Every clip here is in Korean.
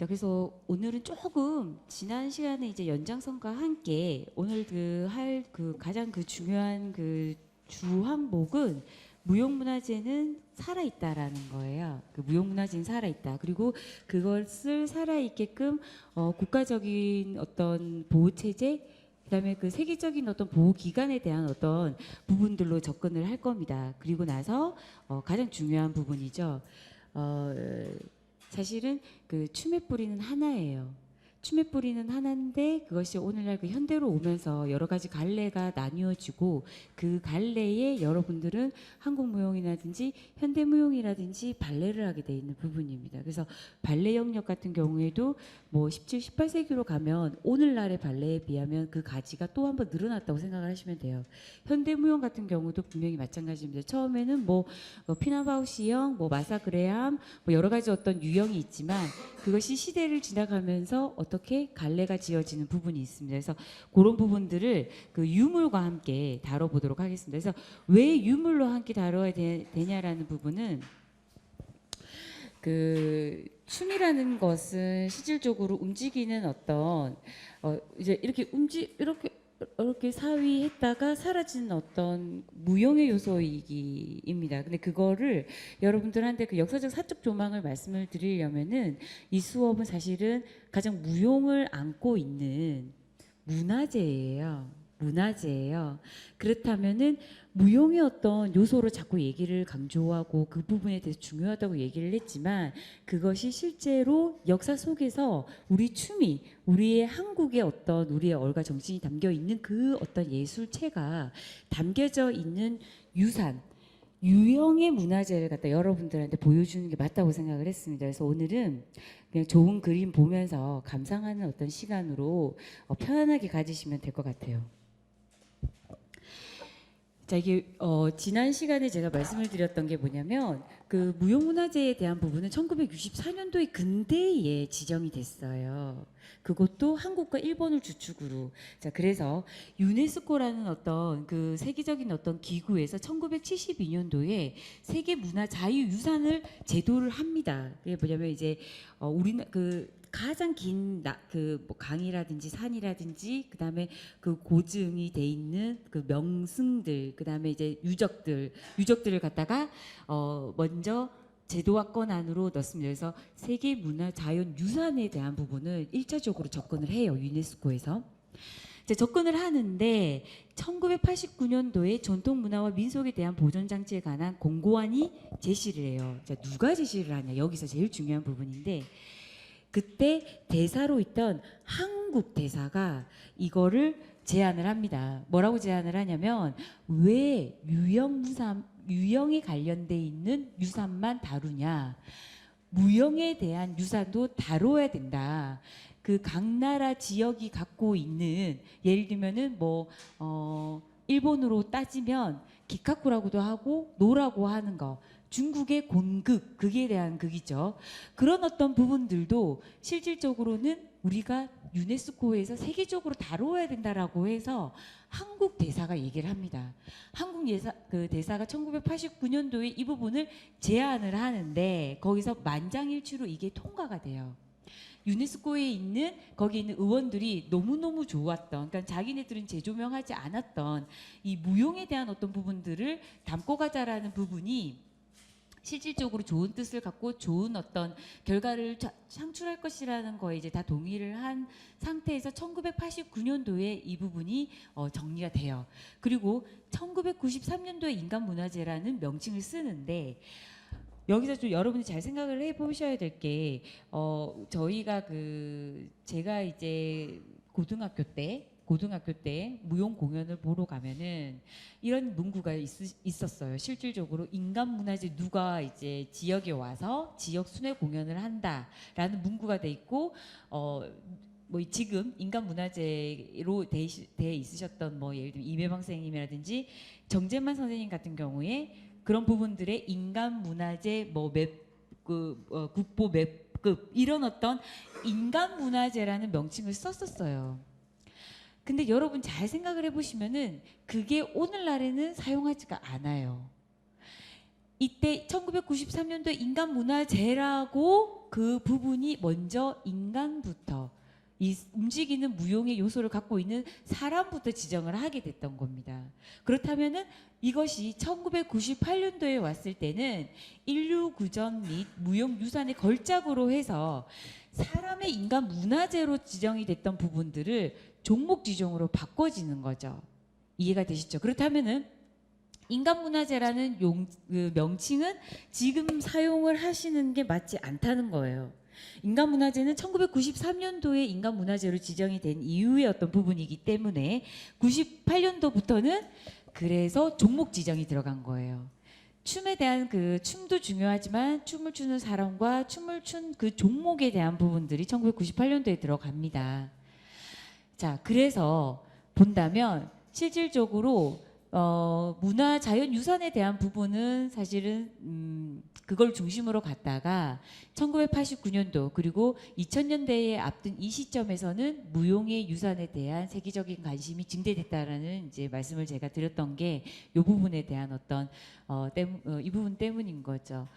자, 그래서 오늘은 조금 지난 시간에 이제 연장선과 함께 오늘 가장 중요한 주 항목은 무형문화재는 살아있다라는 거예요. 그 무형문화재는 살아있다. 그리고 그것을 살아있게끔 국가적인 어떤 보호체제, 그다음에 그 세계적인 어떤 보호기관에 대한 어떤 부분들로 접근을 할 겁니다. 그리고 나서 가장 중요한 부분이죠. 사실은 그 추매뿌리는 하나예요. 추매뿌리는 하나인데 그것이 오늘날 그 현대로 오면서 여러 가지 갈래가 나뉘어지고 그 갈래에 여러분들은 한국무용이라든지 현대무용이라든지 발레를 하게 돼 있는 부분입니다. 그래서 발레 영역 같은 경우에도 뭐 17, 18세기로 가면 오늘날의 발레에 비하면 그 가지가 또 한 번 늘어났다고 생각을 하시면 돼요. 현대무용 같은 경우도 분명히 마찬가지입니다. 처음에는 피나바우시형, 마사그레함, 여러 가지 어떤 유형이 있지만 그것이 시대를 지나가면서 어떻게 갈래가 지어지는 부분이 있습니다. 그래서 그런 부분들을 그 유물과 함께 다뤄보도록 하겠습니다. 그래서 왜 유물로 함께 다뤄야 되냐라는 부분은 그 춤이라는 것은 실질적으로 움직이는 어떤 이제 이렇게 사위했다가 사라지는 어떤 무형의 요소이기입니다. 근데 그거를 여러분들한테 그 역사적 사적 조망을 말씀을 드리려면은 이 수업은 사실은 가장 무용을 안고 있는 문화재예요. 문화재예요. 그렇다면은 무용의 어떤 요소로 자꾸 얘기를 강조하고 그 부분에 대해서 중요하다고 얘기를 했지만 그것이 실제로 역사 속에서 우리 춤이 우리의 한국의 어떤 우리의 얼과 정신이 담겨 있는 그 어떤 예술체가 담겨져 있는 유산 유형의 문화재를 갖다 여러분들한테 보여주는 게 맞다고 생각을 했습니다. 그래서 오늘은 그냥 좋은 그림 보면서 감상하는 어떤 시간으로 편안하게 가지시면 될 것 같아요. 자, 이게 지난 시간에 제가 말씀을 드렸던 게 뭐냐면 그 무형문화재에 대한 부분은 1964년도에 근대에 지정이 됐어요. 그것도 한국과 일본을 주축으로. 자, 그래서 유네스코라는 어떤 그 세계적인 어떤 기구에서 1972년도에 세계 문화 자유유산을 제도를 합니다. 그게 뭐냐면 이제 우리는 가장 긴 강이라든지 산이라든지 그다음에 그 고증이 돼 있는 그 명승들 그다음에 이제 유적들을 갖다가 먼저 제도화권 안으로 넣습니다. 그래서 세계 문화 자연 유산에 대한 부분을 1차적으로 접근을 해요. 유네스코에서. 이제 접근을 하는데 1989년도에 전통문화와 민속에 대한 보존장치에 관한 공고안이 제시를 해요. 자, 누가 제시를 하냐? 여기서 제일 중요한 부분인데 그때 대사로 있던 한국 대사가 이거를 제안을 합니다. 뭐라고 제안을 하냐면 왜 유형에 관련돼 있는 유산만 다루냐? 무형에 대한 유산도 다뤄야 된다. 그 각 나라 지역이 갖고 있는 예를 들면은 일본으로 따지면 기카쿠라고도 하고 노라고 하는 거. 중국의 곤극, 극에 대한 극이죠. 그런 어떤 부분들도 실질적으로는 우리가 유네스코에서 세계적으로 다뤄야 된다라고 해서 한국 대사가 얘기를 합니다. 그 대사가 1989년도에 이 부분을 제안을 하는데 거기서 만장일치로 이게 통과가 돼요. 유네스코에 있는 거기 있는 의원들이 너무너무 좋았던 그러니까 자기네들은 재조명하지 않았던 이 무용에 대한 어떤 부분들을 담고 가자라는 부분이 실질적으로 좋은 뜻을 갖고 좋은 어떤 결과를 창출할 것이라는 거에 이제 다 동의를 한 상태에서 1989년도에 이 부분이 정리가 돼요. 그리고 1993년도에 인간문화재라는 명칭을 쓰는데 여기서 좀 여러분이 잘 생각을 해보셔야 될 게 제가 이제 고등학교 때 무용 공연을 보러 가면은 이런 문구가 있었어요. 실질적으로 인간문화재 누가 이제 지역에 와서 지역 순회 공연을 한다라는 문구가 돼 있고 지금 인간문화재로 돼 있으셨던 예를 들면 이매방 선생님이라든지 정재만 선생님 같은 경우에 그런 부분들의 인간문화재 국보 맵급 이런 어떤 인간문화재라는 명칭을 썼었어요. 근데 여러분 잘 생각을 해보시면은 그게 오늘날에는 사용하지가 않아요. 이때 1993년도에 인간문화재라고 그 부분이 먼저 인간부터 이 움직이는 무용의 요소를 갖고 있는 사람부터 지정을 하게 됐던 겁니다. 그렇다면은 이것이 1998년도에 왔을 때는 인류 구전 및 무용 유산의 걸작으로 해서 사람의 인간 문화재로 지정이 됐던 부분들을 종목 지정으로 바꿔지는 거죠. 이해가 되시죠? 그렇다면은 인간문화재라는 그 명칭은 지금 사용을 하시는 게 맞지 않다는 거예요. 인간문화재는 1993년도에 인간문화재로 지정이 된 이후의 어떤 부분이기 때문에 98년도부터는 그래서 종목 지정이 들어간 거예요. 춤에 대한 그 춤도 중요하지만 춤을 추는 사람과 춤을 춘 그 종목에 대한 부분들이 1998년도에 들어갑니다. 자, 그래서 본다면 실질적으로 문화 자연유산에 대한 부분은 사실은 그걸 중심으로 갔다가 1989년도 그리고 2000년대에 앞둔 이 시점에서는 무용의 유산에 대한 세계적인 관심이 증대됐다라는 이제 말씀을 제가 드렸던 게 이 부분에 대한 어떤 이 부분 때문인 거죠.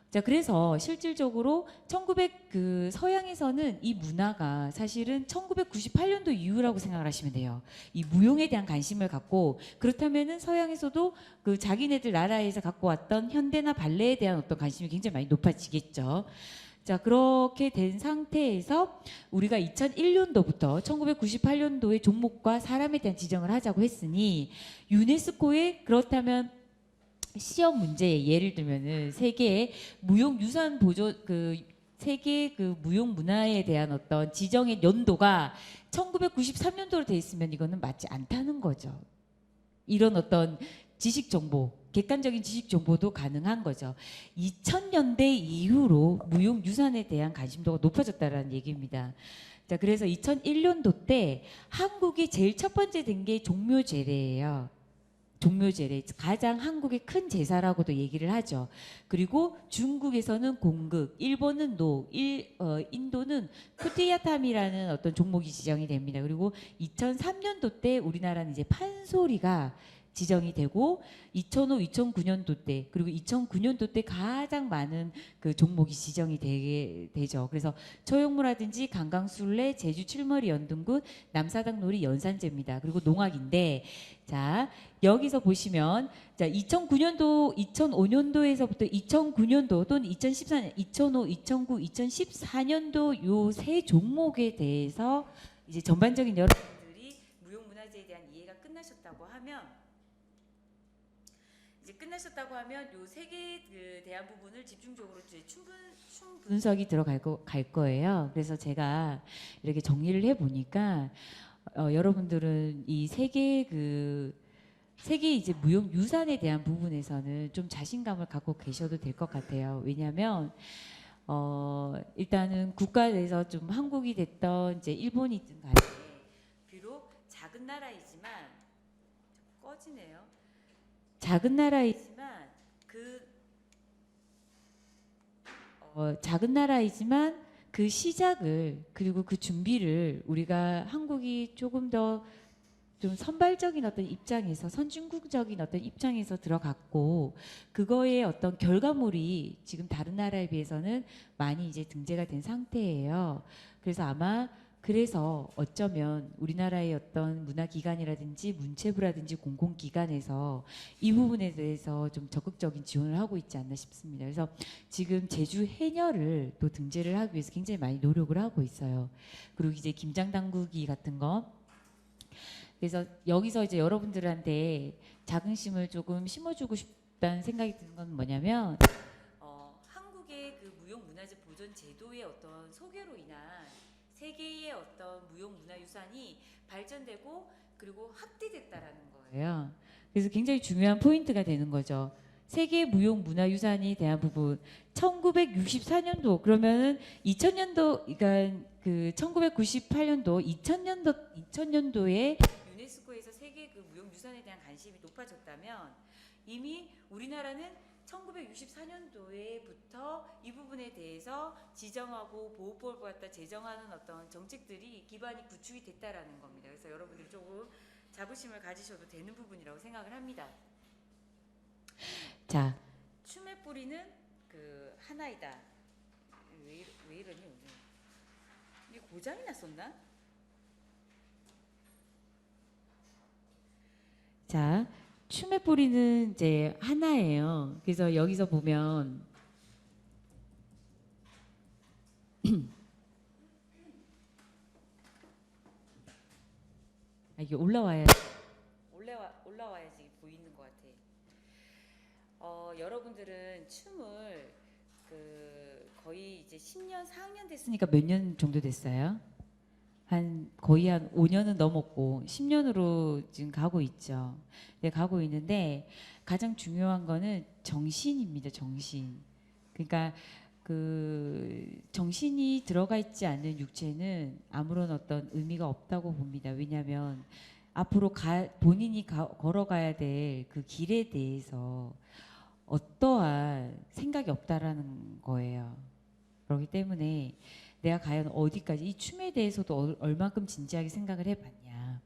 자, 그래서 실질적으로 그 서양에서는 이 문화가 사실은 1998년도 이후라고 생각을 하시면 돼요. 이 무용에 대한 관심을 갖고 그렇다면은 서양에서도 그 자기네들 나라에서 갖고 왔던 현대나 발레에 대한 어떤 관심이 굉장히 많이 높아지겠죠. 자, 그렇게 된 상태에서 우리가 2001년도부터 1998년도에 종목과 사람에 대한 지정을 하자고 했으니 유네스코에 그렇다면 시험 문제 예를 들면은 세계의 무용 유산 보존 그 세계 그 무용 문화에 대한 어떤 지정의 연도가 1993년도로 돼 있으면 이거는 맞지 않다는 거죠. 이런 어떤 지식 정보, 객관적인 지식 정보도 가능한 거죠. 2000년대 이후로 무용 유산에 대한 관심도가 높아졌다라는 얘기입니다. 자, 그래서 2001년도 때 한국이 제일 첫 번째 된 게 종묘제례예요. 종묘제례, 가장 한국의 큰 제사라고도 얘기를 하죠. 그리고 중국에서는 공극, 일본은 노, 인도는 쿠티야탐이라는 어떤 종목이 지정이 됩니다. 그리고 2003년도 때 우리나라는 이제 판소리가 지정이 되고 2005, 2009년도 때 그리고 2009년도 때 가장 많은 그 종목이 지정이 되죠. 그래서 초용무라든지 강강술래, 제주 칠머리 연등군, 남사당 놀이 연산제입니다. 그리고 농악인데 자 여기서 보시면 자 2009년도, 2005년도에서부터 2009년도 또는 2014년, 2005, 2009, 2014년도 요 세 종목에 대해서 이제 전반적인 여러분들이 무용문화재에 대한 이해가 끝나셨다고 하면 요 세 개에 대한 부분을 집중적으로 이제 춤 분석이 들어갈 거예요. 그래서 제가 이렇게 정리를 해 보니까 여러분들은 이 세 개 이제 무용 유산에 대한 부분에서는 좀 자신감을 갖고 계셔도 될 것 같아요. 왜냐하면 일단은 국가 내에서 좀 한국이 됐던 이제 일본이든 간에 비록 작은 나라이지만 꺼지네요. 작은 나라이지만 그 시작을 그리고 그 준비를 우리가 한국이 조금 더 좀 선발적인 어떤 입장에서 선진국적인 어떤 입장에서 들어갔고 그거의 어떤 결과물이 지금 다른 나라에 비해서는 많이 이제 등재가 된 상태예요. 그래서 아마 그래서 어쩌면 우리나라의 어떤 문화기관이라든지 문체부라든지 공공기관에서 이 부분에 대해서 좀 적극적인 지원을 하고 있지 않나 싶습니다. 그래서 지금 제주 해녀를 또 등재를 하기 위해서 굉장히 많이 노력을 하고 있어요. 그리고 이제 김장당구기 같은 거. 그래서 여기서 이제 여러분들한테 자긍심을 조금 심어주고 싶다는 생각이 드는 건 뭐냐면 한국의 그 무용문화재 보존 제도의 어떤 소개로 인한 세계의 어떤 무용문화유산이 발전되고 그리고 확대됐다라는 거예요. 그래서 굉장히 중요한 포인트가 되는 거죠. 세계 무용문화유산에 대한 부분 1964년도 그러면은 2000년도 그러니까 그 1998년도 2000년도에 유네스코에서 세계 그 무용유산에 대한 관심이 높아졌다면 이미 우리나라는 1964년도에부터 이 부분에 대해서 지정하고 보호법을 갖다 제정하는 어떤 정책들이 기반이 구축이 됐다라는 겁니다. 그래서 여러분들이 조금 자부심을 가지셔도 되는 부분이라고 생각을 합니다. 자, 춤의 뿌리는 그 하나이다. 왜 이러니 오늘? 이게 고장이 났었나? 자, 춤의 뿌리는 이제 하나예요. 그래서 여기서 보면 이게 올라와야지 보이는 것 같아. 여러분들은 춤을 거의 이제 10년, 4학년 됐으니까 몇 년 정도 됐어요? 거의 한 5년은 넘었고 10년으로 지금 가고 있죠. 네, 가고 있는데 가장 중요한 거는 정신입니다. 정신. 그러니까 그 정신이 들어가 있지 않는 육체는 아무런 어떤 의미가 없다고 봅니다. 왜냐하면 앞으로 본인이 걸어가야 될 그 길에 대해서 어떠한 생각이 없다라는 거예요. 그렇기 때문에 내가 과연 어디까지 이 춤에 대해서도 얼만큼 진지하게 생각을 해봤냐.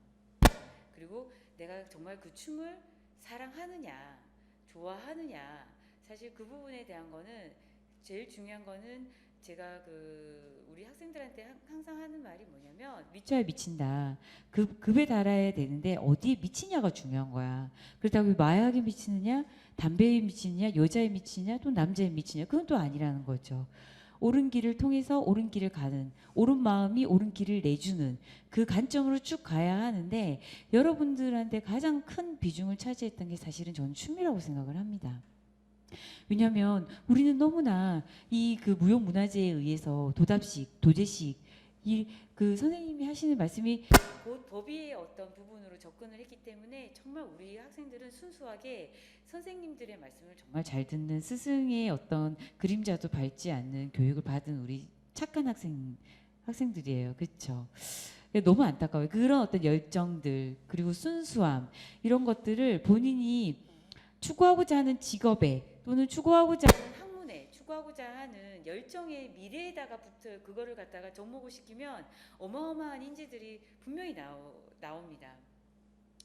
그리고 내가 정말 그 춤을 사랑하느냐, 좋아하느냐. 사실 그 부분에 대한 거는 제일 중요한 거는 제가 우리 학생들한테 항상 하는 말이 뭐냐면 미쳐야 미친다. 급에 달아야 되는데 어디에 미치냐가 중요한 거야. 그렇다고 마약에 미치느냐, 담배에 미치느냐, 여자에 미치느냐, 또 남자에 미치느냐. 그건 또 아니라는 거죠. 옳은 길을 통해서 옳은 길을 가는, 옳은 마음이 옳은 길을 내주는 그 관점으로 쭉 가야 하는데 여러분들한테 가장 큰 비중을 차지했던 게 사실은 저는 춤이라고 생각을 합니다. 왜냐하면 우리는 너무나 이 그 무형문화재에 의해서 도제식 그 선생님이 하시는 말씀이 곧 법의의 어떤 부분으로 접근을 했기 때문에 정말 우리 학생들은 순수하게 선생님들의 말씀을 정말 잘 듣는 스승의 어떤 그림자도 밟지 않는 교육을 받은 우리 착한 학생들이에요. 그렇죠? 너무 안타까워요. 그런 어떤 열정들 그리고 순수함 이런 것들을 본인이 추구하고자 하는 직업에 또는 추구하고자 하는 학문에 추구하고자 하는 열정의 미래에다가 그거를 갖다가 접목을 시키면 어마어마한 인재들이 분명히 나옵니다.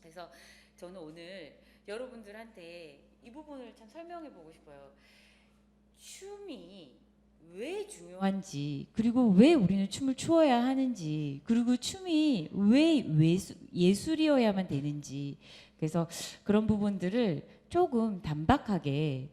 그래서 저는 오늘 여러분들한테 이 부분을 참 설명해 보고 싶어요. 춤이 왜 중요한지 그리고 왜 우리는 춤을 추어야 하는지 그리고 춤이 왜 예술이어야만 되는지 그래서 그런 부분들을 조금 단박하게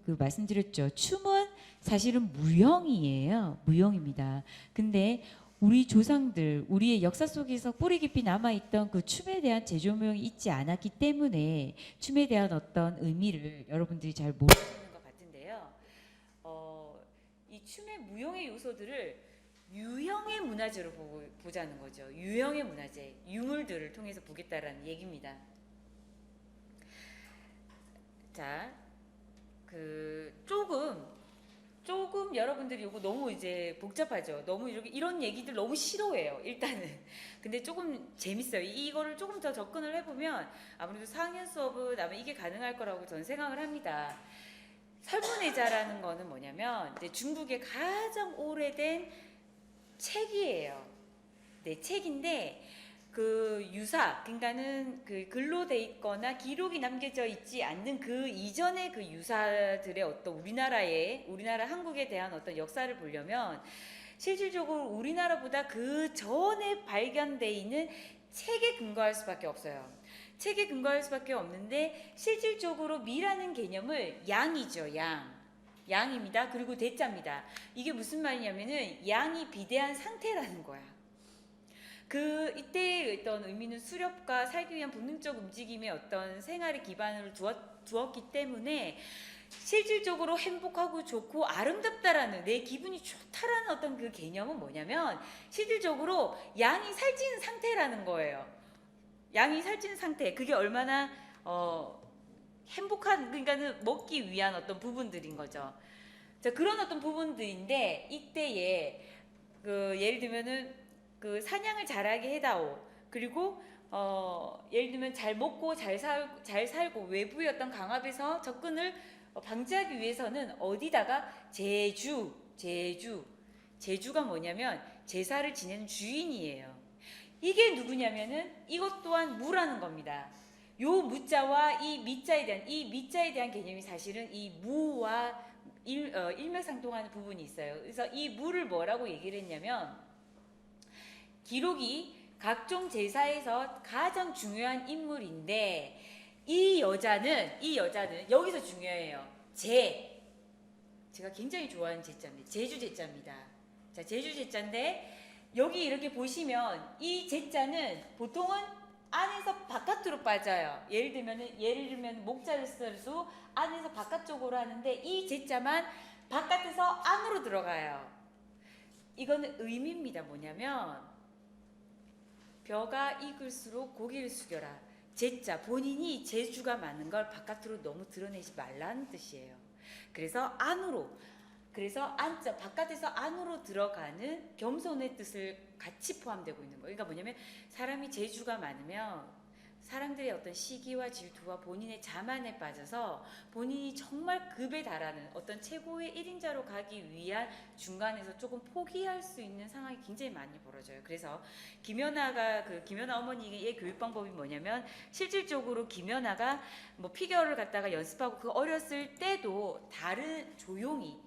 말씀드렸죠. 춤은 사실은 무형이에요. 무형입니다. 근데 우리 조상들, 우리의 역사 속에서 뿌리 깊이 남아있던 그 춤에 대한 재조명이 있지 않았기 때문에 춤에 대한 어떤 의미를 여러분들이 잘 모르시는 것 같은데요. 이 춤의 무형의 요소들을 유형의 문화재로 보자는 거죠. 유형의 문화재, 유물들을 통해서 보겠다라는 얘기입니다. 자, 조금 여러분들이 이거 너무 이제 복잡하죠. 너무 이런 얘기들 너무 싫어해요. 일단은. 근데 조금 재밌어요. 이거를 조금 더 접근을 해보면 아무래도 4학년 수업은 아마 이게 가능할 거라고 저는 생각을 합니다. 설문의자라는 거는 뭐냐면 이제 중국의 가장 오래된 책이에요. 네, 책인데 그 유사, 그러니까는 그 글로 돼 있거나 기록이 남겨져 있지 않는 그 이전의 그 유사들의 어떤 우리나라 한국에 대한 어떤 역사를 보려면 실질적으로 우리나라보다 그 전에 발견돼 있는 책에 근거할 수밖에 없어요. 책에 근거할 수밖에 없는데 실질적으로 미라는 개념을 양이죠, 양입니다. 그리고 대자입니다. 이게 무슨 말이냐면은 양이 비대한 상태라는 거야. 이때의 어떤 의미는 수렵과 살기 위한 본능적 움직임의 어떤 생활의 기반으로 두었기 때문에 실질적으로 행복하고 좋고 아름답다라는 내 기분이 좋다라는 어떤 그 개념은 뭐냐면 실질적으로 양이 살찌는 상태라는 거예요. 양이 살찌는 상태. 그게 얼마나 행복한 그러니까는 먹기 위한 어떤 부분들인 거죠. 자, 그런 어떤 부분들인데 이때에 예를 들면은 사냥을 잘하게 해다오. 그리고 예를 들면 잘 먹고 잘 살고 외부의 어떤 강압에서 접근을 방지하기 위해서는 어디다가 제주가 뭐냐면 제사를 지내는 주인이에요. 이게 누구냐면은 이것 또한 무라는 겁니다. 요 무자와 이 미자에 대한 개념이 사실은 이 무와 일맥상통하는 부분이 있어요. 그래서 이 무를 뭐라고 얘기를 했냐면 기록이 각종 제사에서 가장 중요한 인물인데 이 여자는 여기서 중요해요. 제가 굉장히 좋아하는 제자입니다. 제주 제자입니다. 자, 제주 제자인데 여기 이렇게 보시면 이 제자는 보통은 안에서 바깥으로 빠져요. 예를 들면 목자를 써도 안에서 바깥쪽으로 하는데 이 제자만 바깥에서 안으로 들어가요. 이거는 의미입니다. 뭐냐면 벼가 익을수록 고개를 숙여라. 제자 본인이 재주가 많은 걸 바깥으로 너무 드러내지 말라는 뜻이에요. 그래서 바깥에서 안으로 들어가는 겸손의 뜻을 같이 포함되고 있는 거예요. 그러니까 뭐냐면 사람이 재주가 많으면 사람들의 어떤 시기와 질투와 본인의 자만에 빠져서 본인이 정말 급에 달하는 어떤 최고의 1인자로 가기 위한 중간에서 조금 포기할 수 있는 상황이 굉장히 많이 벌어져요. 그래서 김연아 어머니의 교육 방법이 뭐냐면 실질적으로 김연아가 뭐 피겨를 갖다가 연습하고 그 어렸을 때도 다른 조용히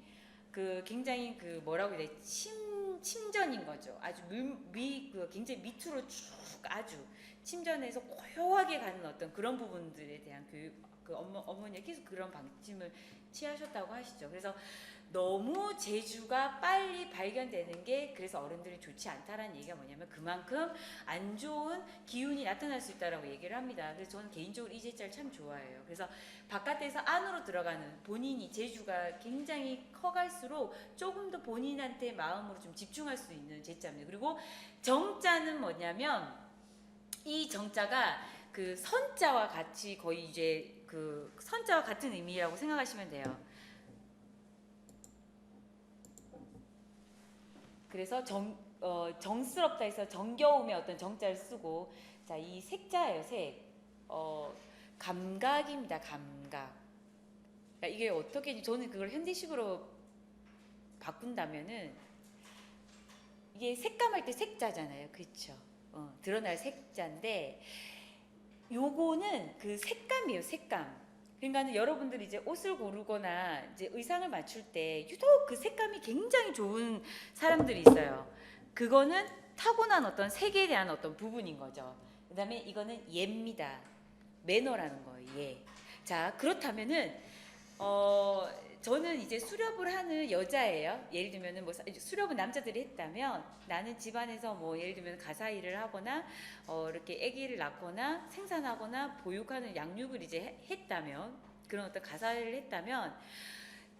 굉장히 뭐라고 해야 돼 침전인 거죠. 아주 굉장히 밑으로 쭉 아주 침전해서 고요하게 가는 어떤 그런 부분들에 대한 교육, 어머니가 계속 그런 방침을 취하셨다고 하시죠. 그래서 너무 재주가 빨리 발견되는 게 그래서 어른들이 좋지 않다라는 얘기가 뭐냐면 그만큼 안 좋은 기운이 나타날 수 있다라고 얘기를 합니다. 그래서 저는 개인적으로 이 제자를 참 좋아해요. 그래서 바깥에서 안으로 들어가는 본인이 재주가 굉장히 커갈수록 조금 더 본인한테 마음으로 좀 집중할 수 있는 제자입니다. 그리고 정자는 뭐냐면 이 정자가 그 선자와 같이 거의 이제 그 선자와 같은 의미라고 생각하시면 돼요. 그래서 정스럽다 해서 정겨움의 어떤 정자를 쓰고 자, 이 색자예요. 감각입니다. 감각. 그러니까 이게 어떻게 저는 그걸 현대식으로 바꾼다면은 이게 색감할 때 색자잖아요. 그렇죠? 드러날 색자인데 요거는 그 색감이에요. 색감. 그러니까 여러분들이 이제 옷을 고르거나 이제 의상을 맞출 때 유독 그 색감이 굉장히 좋은 사람들이 있어요. 그거는 타고난 어떤 색에 대한 어떤 부분인 거죠. 그 다음에 이거는 예입니다. 매너라는 거예요. 예. 자, 그렇다면은 저는 이제 수렵을 하는 여자예요. 예를 들면은 뭐 수렵은 남자들이 했다면 나는 집안에서 뭐 예를 들면 가사 일을 하거나 이렇게 아기를 낳거나 생산하거나 보육하는 양육을 이제 했다면 그런 어떤 가사 일을 했다면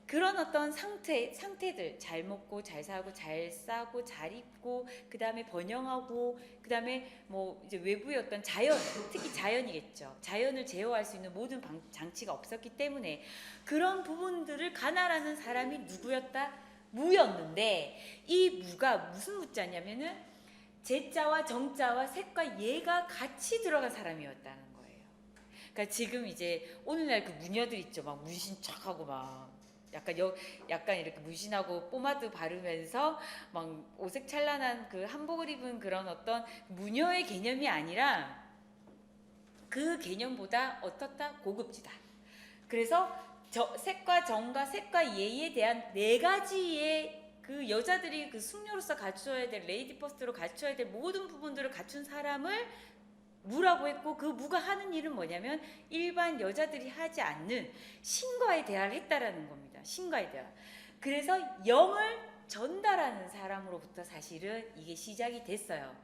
그런 어떤 상태들 잘 먹고 잘 살고 잘 싸고 잘 입고 그 다음에 번영하고 그 다음에 뭐 이제 외부의 어떤 자연 특히 자연이겠죠. 자연을 제어할 수 있는 모든 장치가 없었기 때문에 그런 부분들을 가나라는 사람이 누구였다? 무였는데 이 무가 무슨 무자냐면은 제자와 정자와 색과 예가 같이 들어간 사람이었다는 거예요. 그러니까 지금 이제 오늘날 그 무녀들 있죠. 막 문신 척하고 막 약간 이렇게 문신하고 포마드 바르면서 막 오색찬란한 그 한복을 입은 그런 어떤 무녀의 개념이 아니라 그 개념보다 어떻다? 고급지다. 그래서 색과 정과 색과 예에 대한 네 가지의 그 여자들이 그 숙녀로서 갖춰야 될 레이디 퍼스트로 갖춰야 될 모든 부분들을 갖춘 사람을 무라고 했고 그 무가 하는 일은 뭐냐면 일반 여자들이 하지 않는 신과의 대화를 했다라는 겁니다. 신과의 대화. 그래서 영을 전달하는 사람으로부터 사실은 이게 시작이 됐어요.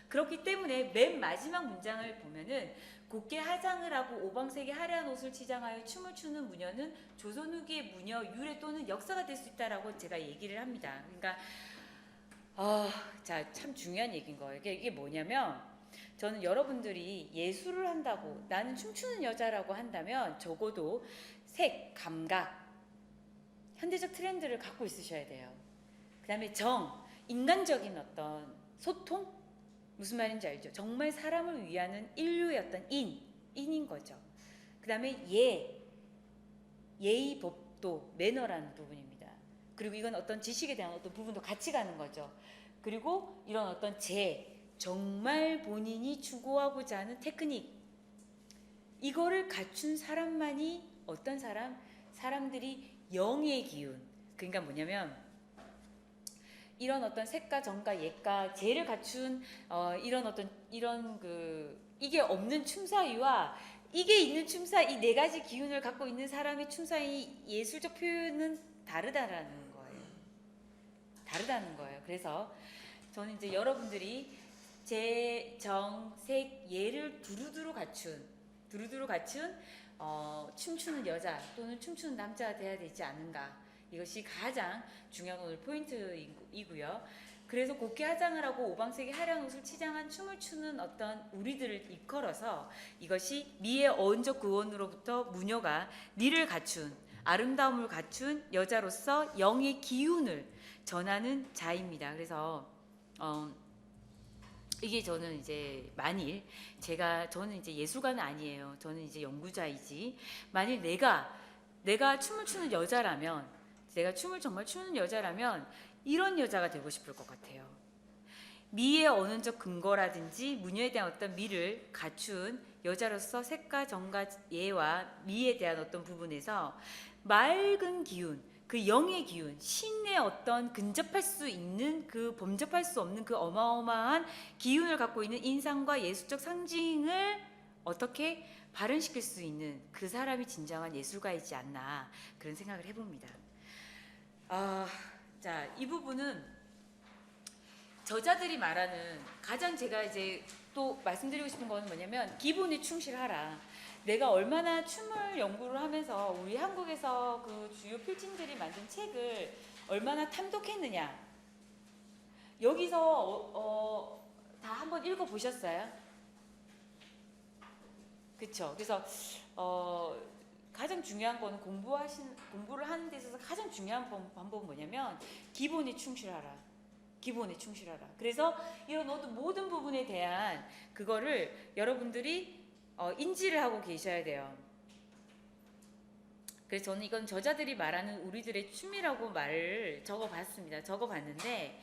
그렇기 때문에 맨 마지막 문장을 보면은 곱게 화장을 하고 오방색의 화려한 옷을 치장하여 춤을 추는 무녀는 조선 후기의 무녀 유래 또는 역사가 될 수 있다라고 제가 얘기를 합니다. 그러니까 자, 참 중요한 얘기인 거예요. 이게 뭐냐면 저는 여러분들이 예술을 한다고 나는 춤추는 여자라고 한다면 적어도 색, 감각, 현대적 트렌드를 갖고 있으셔야 돼요. 그 다음에 인간적인 어떤 소통? 무슨 말인지 알죠? 정말 사람을 위하는 인류의 어떤 인인 거죠. 그 다음에 예의 법도, 매너라는 부분입니다. 그리고 이건 어떤 지식에 대한 어떤 부분도 같이 가는 거죠. 그리고 이런 어떤 정말 본인이 추구하고자 하는 테크닉 이거를 갖춘 사람만이 어떤 사람? 사람들이 영의 기운. 그러니까 뭐냐면 이런 어떤 색과 정과 예과 재를 갖춘 이런 어떤 이런 이게 없는 춤사위와 이게 있는 춤사 이 네 가지 기운을 갖고 있는 사람의 춤사위 예술적 표현은 다르다는 거예요. 그래서 저는 이제 여러분들이 재, 정, 색, 예를 두루두루 갖춘 춤추는 여자 또는 춤추는 남자가 돼야 되지 않은가. 이것이 가장 중요한 오늘 포인트이고요. 그래서 곱게 화장을 하고 오방색의 화려한 옷을 치장한 춤을 추는 어떤 우리들을 일컬어서 이것이 미의 어원적 구원으로부터 무녀가 니를 갖춘 아름다움을 갖춘 여자로서 영의 기운을 전하는 자입니다. 그래서 이게 저는 이제 만일 저는 이제 예술가는 아니에요. 저는 이제 연구자이지. 만일 내가 춤을 추는 여자라면, 내가 춤을 정말 추는 여자라면 이런 여자가 되고 싶을 것 같아요. 미의 언어적 근거라든지 무녀에 대한 어떤 미를 갖춘 여자로서 색과 정과 예와 미에 대한 어떤 부분에서 맑은 기운, 그 영의 기운, 신의 어떤 근접할 수 있는 그 범접할 수 없는 그 어마어마한 기운을 갖고 있는 인상과 예술적 상징을 어떻게 발현시킬 수 있는 그 사람이 진정한 예술가이지 않나 그런 생각을 해봅니다. 자, 이 부분은 저자들이 말하는 가장 제가 이제 또 말씀드리고 싶은 거는 뭐냐면 기본에 충실하라. 내가 얼마나 춤을 연구를 하면서 우리 한국에서 그 주요 필진들이 만든 책을 얼마나 탐독했느냐. 여기서 다 한번 읽어보셨어요? 그쵸? 그래서 가장 중요한 거는 공부를 하는 데 있어서 가장 중요한 방법은 뭐냐면 기본에 충실하라. 기본에 충실하라. 그래서 이런 모든 부분에 대한 그거를 여러분들이 인지를 하고 계셔야 돼요. 그래서 저는 이건 저자들이 말하는 우리들의 춤이라고 말을 적어봤습니다. 적어봤는데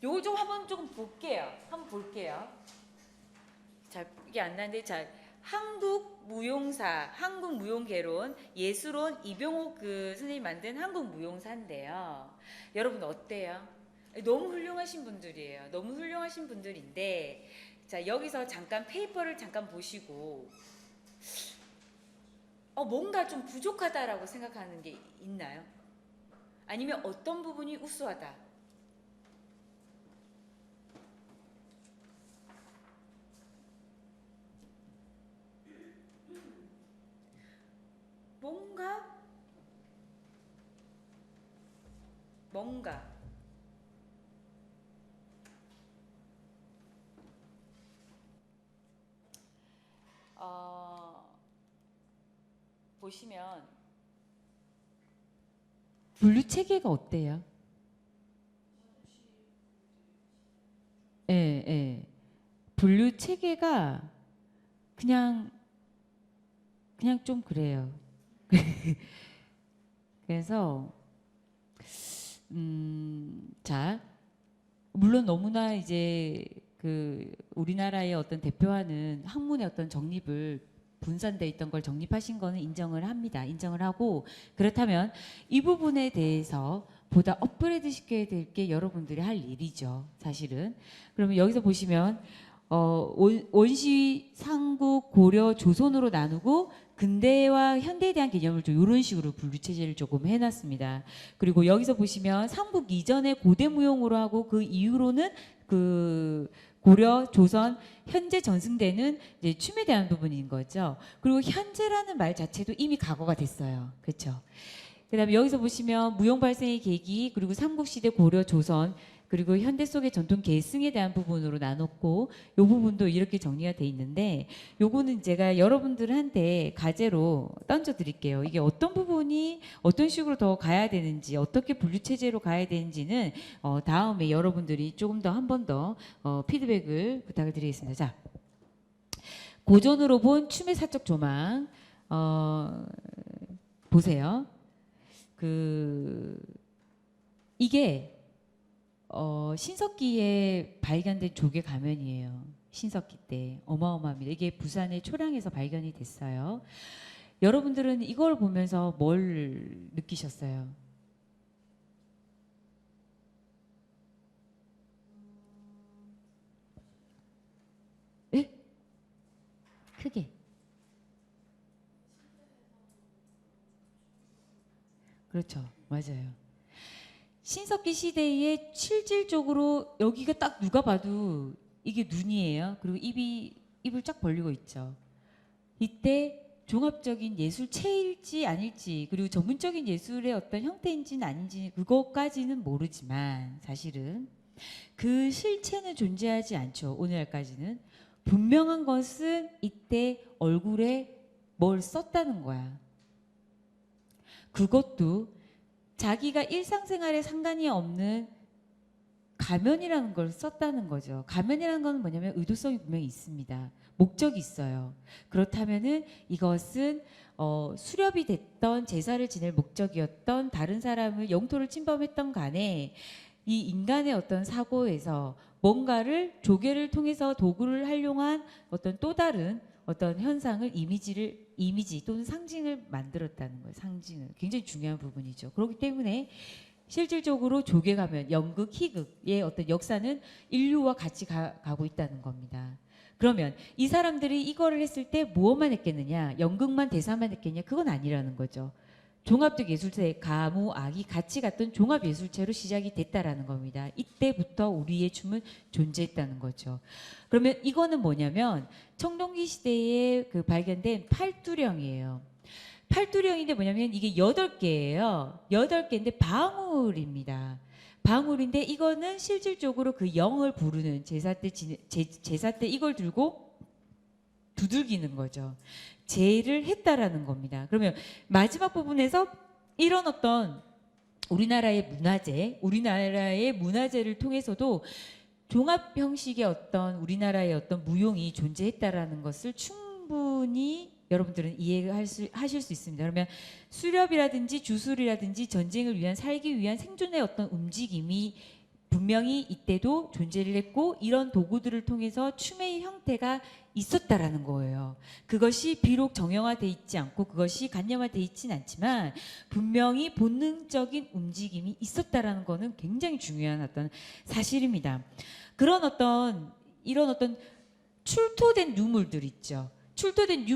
요걸 좀 한번 조금 볼게요. 한번 볼게요. 잘 이게 안 나는데 자 한국무용사, 한국무용개론, 예술원 이병옥 그 선생님이 만든 한국무용사인데요. 여러분 어때요? 너무 훌륭하신 분들이에요. 너무 훌륭하신 분들인데 자 여기서 잠깐 페이퍼를 잠깐 보시고 뭔가 좀 부족하다라고 생각하는 게 있나요? 아니면 어떤 부분이 우수하다? 뭔가 보시면 분류 체계가 어때요? 예. 분류 체계가 그냥 좀 그래요. 그래서 자 물론 너무나 이제 그 우리나라의 어떤 대표하는 학문의 어떤 정립을 분산돼 있던 걸 정립하신 거는 인정을 합니다. 인정을 하고 그렇다면 이 부분에 대해서 보다 업그레이드 시켜야 될 게 여러분들이 할 일이죠. 사실은. 그러면 여기서 보시면 원시, 삼국, 고려, 조선으로 나누고 근대와 현대에 대한 개념을 좀 이런 식으로 분류 체제를 조금 해놨습니다. 그리고 여기서 보시면 삼국 이전에 고대 무용으로 하고 그 이후로는 그 고려, 조선, 현재 전승되는 이제 춤에 대한 부분인 거죠. 그리고 현재라는 말 자체도 이미 과거가 됐어요. 그렇죠? 그다음에 여기서 보시면 무용 발생의 계기 그리고 삼국시대, 고려, 조선 그리고 현대 속의 전통 계승에 대한 부분으로 나눴고 이 부분도 이렇게 정리가 돼 있는데 요거는 제가 여러분들한테 과제로 던져 드릴게요. 이게 어떤 부분이 어떤 식으로 더 가야 되는지 어떻게 분류 체제로 가야 되는지는 다음에 여러분들이 조금 더 한 번 더 피드백을 부탁을 드리겠습니다. 자, 고전으로 본 춤의 사적 조망 보세요. 이게 신석기에 발견된 조개 가면이에요. 신석기 때 어마어마합니다. 이게 부산의 초량에서 발견이 됐어요. 여러분들은 이걸 보면서 뭘 느끼셨어요? 예? 크게. 그렇죠. 맞아요. 신석기 시대에 실질적으로 여기가 딱 누가 봐도 이게 눈이에요. 그리고 입을 쫙 벌리고 있죠. 이때 종합적인 예술체일지 아닐지, 그리고 전문적인 예술의 어떤 형태인지는 아닌지 그것까지는 모르지만 사실은 그 실체는 존재하지 않죠. 오늘날까지는. 분명한 것은 이때 얼굴에 뭘 썼다는 거야. 그것도 자기가 일상생활에 상관이 없는 가면이라는 걸 썼다는 거죠. 가면이라는 건 뭐냐면 의도성이 분명히 있습니다. 목적이 있어요. 그렇다면은 이것은 수렵이 됐던 제사를 지낼 목적이었던 다른 사람을 영토를 침범했던 간에 이 인간의 어떤 사고에서 뭔가를 조개를 통해서 도구를 활용한 어떤 또 다른 어떤 현상을 이미지 또는 상징을 만들었다는 거예요. 상징을. 굉장히 중요한 부분이죠. 그렇기 때문에 실질적으로 조개 가면 연극, 희극의 어떤 역사는 인류와 같이 가고 있다는 겁니다. 그러면 이 사람들이 이거를 했을 때 무엇만 했겠느냐? 연극만 대사만 했겠냐? 그건 아니라는 거죠. 종합적 예술체, 가무, 악이 같이 갔던 종합 예술체로 시작이 됐다라는 겁니다. 이때부터 우리의 춤은 존재했다는 거죠. 그러면 이거는 뭐냐면 청동기 시대에 그 발견된 팔두령이에요. 팔두령인데 뭐냐면 이게 8개예요. 8개인데 방울입니다. 방울인데 이거는 실질적으로 그 영을 부르는 제사 때 이걸 들고 두들기는 거죠. 제를 했다라는 겁니다. 그러면 마지막 부분에서 이런 어떤 우리나라의 문화재를 통해서도 종합 형식의 어떤 우리나라의 어떤 무용이 존재했다라는 것을 충분히 여러분들은 이해하실 수 있습니다. 그러면 수렵이라든지 주술이라든지 전쟁을 위한 살기 위한 생존의 어떤 움직임이 분명히 이때도 존재를 했고 이런 도구들을 통해서 춤의 형태가 있었다라는 거예요. 그것이 비록 정형화돼 있지 않고 그것이 관념화돼 있지는 않지만 분명히 본능적인 움직임이 있었다라는 거는 굉장히 중요한 어떤 사실입니다. 이런 어떤 출토된 유물들 있죠. 출토된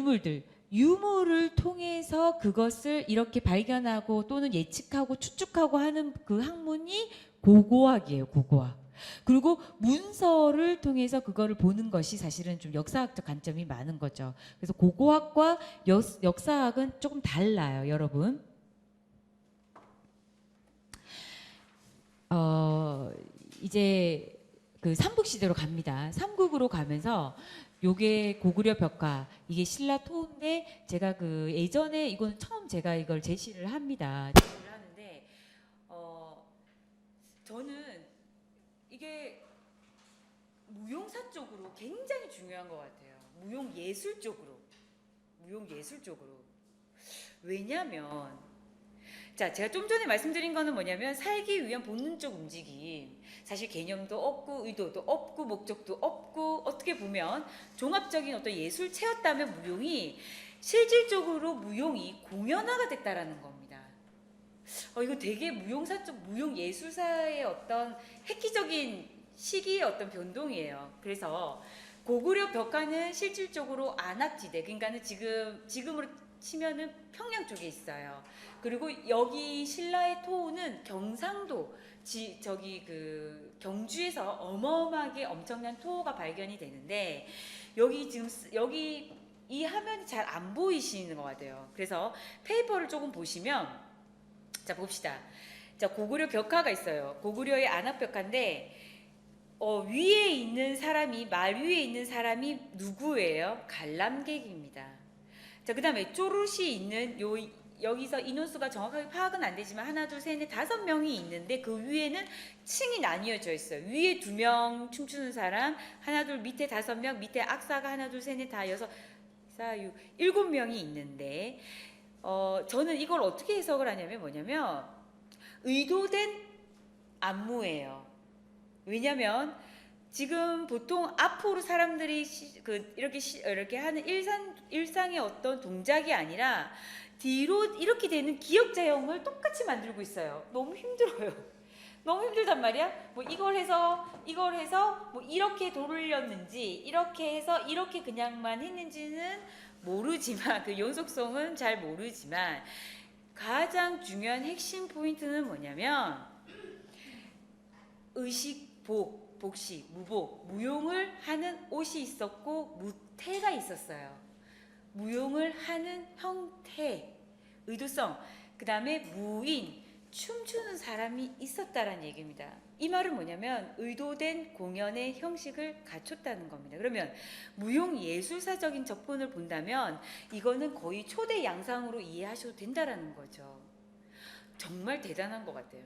유물을 통해서 그것을 이렇게 발견하고 또는 예측하고 추측하고 하는 그 학문이 고고학이에요. 고고학. 그리고 문서를 통해서 그거를 보는 것이 사실은 좀 역사학적 관점이 많은 거죠. 그래서 고고학과 역사학은 조금 달라요, 여러분. 이제 그 삼국시대로 갑니다. 삼국으로 가면서 요게 고구려 벽화, 이게 신라 토인데 제가 그 예전에 이건 처음 제가 이걸 제시를 합니다. 제시를 하는데 저는 이게 무용사 쪽으로 굉장히 중요한 것 같아요. 무용 예술 쪽으로. 왜냐면 자, 제가 좀 전에 말씀드린 거는 뭐냐면 살기 위한 본능적 움직임. 사실 개념도 없고 의도도 없고 목적도 없고 어떻게 보면 종합적인 어떤 예술체였다면 무용이 실질적으로 무용이 공연화가 됐다라는 겁니다. 이거 되게 무용사 쪽 무용 예술사의 어떤 획기적인 시기의 어떤 변동이에요. 그래서 고구려 벽화는 실질적으로 안악지대, 그러니까는 지금으로 치면은 평양 쪽에 있어요. 그리고 여기 신라의 토우는 경상도 저기 그 경주에서 어마어마하게 엄청난 토우가 발견이 되는데 여기 이 화면이 잘 안 보이시는 것 같아요. 그래서 페이퍼를 조금 보시면 자 봅시다. 자 고구려 벽화가 있어요. 고구려의 안악벽화인데 위에 있는 사람이 말 위에 있는 사람이 누구예요? 관람객입니다. 자 그다음에 쪼르시 있는 여기서 인원수가 정확하게 파악은 안 되지만 하나 둘 셋 넷 5명이 있는데 그 위에는 층이 나뉘어져 있어요. 위에 2명 춤추는 사람 하나 둘 밑에 5명 밑에 악사가 하나 둘 셋 넷 다 6 4 6 7명이 있는데 저는 이걸 어떻게 해석을 하냐면 뭐냐면 의도된 안무예요. 왜냐면 지금 보통 앞으로 사람들이 이렇게 하는 일상의 어떤 동작이 아니라 뒤로 이렇게 되는 기억자형을 똑같이 만들고 있어요. 너무 힘들어요. 너무 힘들단 말이야. 뭐 이걸 해서 뭐 이렇게 돌렸는지 이렇게 해서 이렇게 그냥만 했는지는 모르지만 그 연속성은 잘 모르지만 가장 중요한 핵심 포인트는 뭐냐면 의식, 복식, 무복, 무용을 하는 옷이 있었고 무태가 있었어요. 무용을 하는 형태, 의도성, 그 다음에 무인, 춤추는 사람이 있었다라는 얘기입니다. 이 말은 뭐냐면 의도된 공연의 형식을 갖췄다는 겁니다. 그러면 무용 예술사적인 접근을 본다면 이거는 거의 초대 양상으로 이해하셔도 된다라는 거죠. 정말 대단한 것 같아요.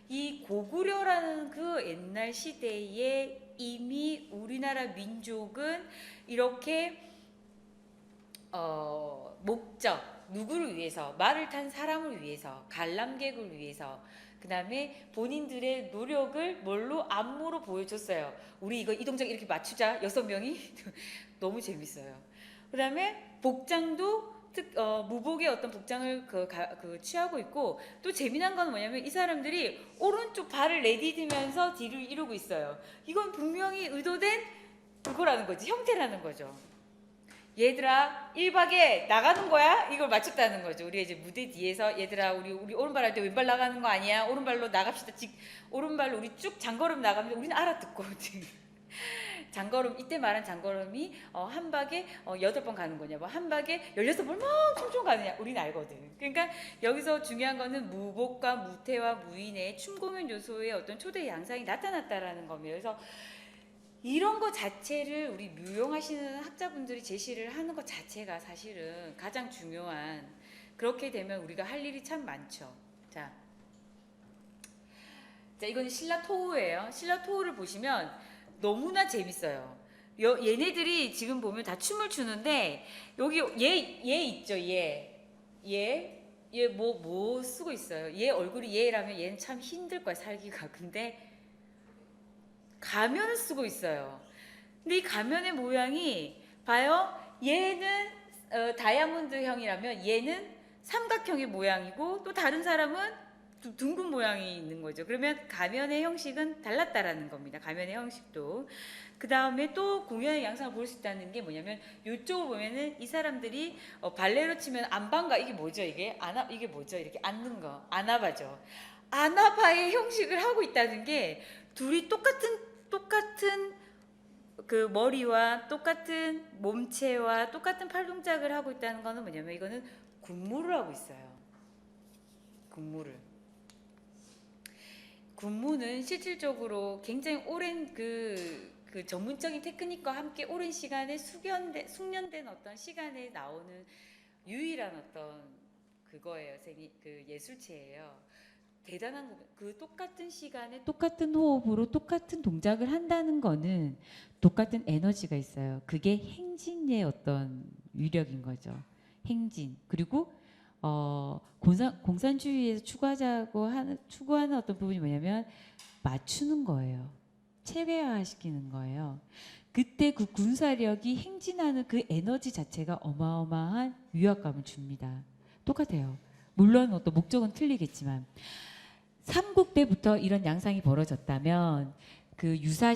이 고구려라는 그 옛날 시대에 이미 우리나라 민족은 이렇게 목적, 누구를 위해서, 말을 탄 사람을 위해서, 관람객을 위해서, 그 다음에 본인들의 노력을 뭘로 안무로 보여줬어요. 우리 이거 이 동작 이렇게 맞추자. 6명이 너무 재밌어요. 그 다음에 복장도 무복의 어떤 복장을 취하고 있고, 또 재미난 건 뭐냐면 이 사람들이 오른쪽 발을 내디디면서 뒤를 이루고 있어요. 이건 분명히 의도된 그거라는 거지, 형태라는 거죠. 얘들아 1박에 나가는 거야? 이걸 맞췄다는 거죠. 우리가 이제 무대 뒤에서 얘들아 우리 오른발 할 때 왼발 나가는 거 아니야? 오른발로 나갑시다. 오른발로 우리 쭉 장걸음 나가면 우리는 알아듣고 장걸음, 이때 말한 장걸음이 한 박에 8번 가는 거냐, 뭐 한 박에 16번 막 춤추고 가느냐, 우리는 알거든. 그러니까 여기서 중요한 거는 무복과 무태와 무인의 춤공연 요소의 어떤 초대 양상이 나타났다라는 겁니다. 그래서 이런 거 자체를 우리 무용하시는 학자분들이 제시를 하는 것 자체가 사실은 가장 중요한, 그렇게 되면 우리가 할 일이 참 많죠. 자, 이건 신라토우예요. 신라토우를 보시면 너무나 재밌어요. 얘네들이 지금 보면 다 춤을 추는데 여기 얘 있죠. 얘 뭐 쓰고 있어요. 얘 얼굴이 얘라면 얘는 참 힘들 거야, 살기가. 근데 가면을 쓰고 있어요. 근데 이 가면의 모양이 봐요. 얘는 다이아몬드형이라면 얘는 삼각형의 모양이고, 또 다른 사람은 둥근 모양이 있는 거죠. 그러면 가면의 형식은 달랐다라는 겁니다. 가면의 형식도. 그 다음에 또 공연의 양상을 볼 수 있다는 게 뭐냐면, 이쪽을 보면은 이 사람들이 발레로 치면 안반가, 이게 뭐죠? 이게 뭐죠? 이렇게 앉는 거, 아나바죠. 아나바의 형식을 하고 있다는 게, 둘이 똑같은 그 머리와 똑같은 몸체와 똑같은 팔 동작을 하고 있다는 거는 뭐냐면, 이거는 군무를 하고 있어요. 군무는 실질적으로 굉장히 오랜 그 전문적인 테크닉과 함께 오랜 시간에 숙련된 어떤 시간에 나오는 유일한 어떤 그거예요. 그 예술체예요. 대단한 거. 그 똑같은 시간에 똑같은 호흡으로 똑같은 동작을 한다는 거는 똑같은 에너지가 있어요. 그게 행진의 어떤 위력인 거죠. 행진. 그리고 공산주의에서 추구하는 어떤 부분이 뭐냐면 맞추는 거예요. 체계화시키는 거예요. 그때 그 군사력이 행진하는 그 에너지 자체가 어마어마한 위압감을 줍니다. 똑같아요. 물론 어떤 목적은 틀리겠지만, 삼국 때부터 이런 양상이 벌어졌다면 그 유사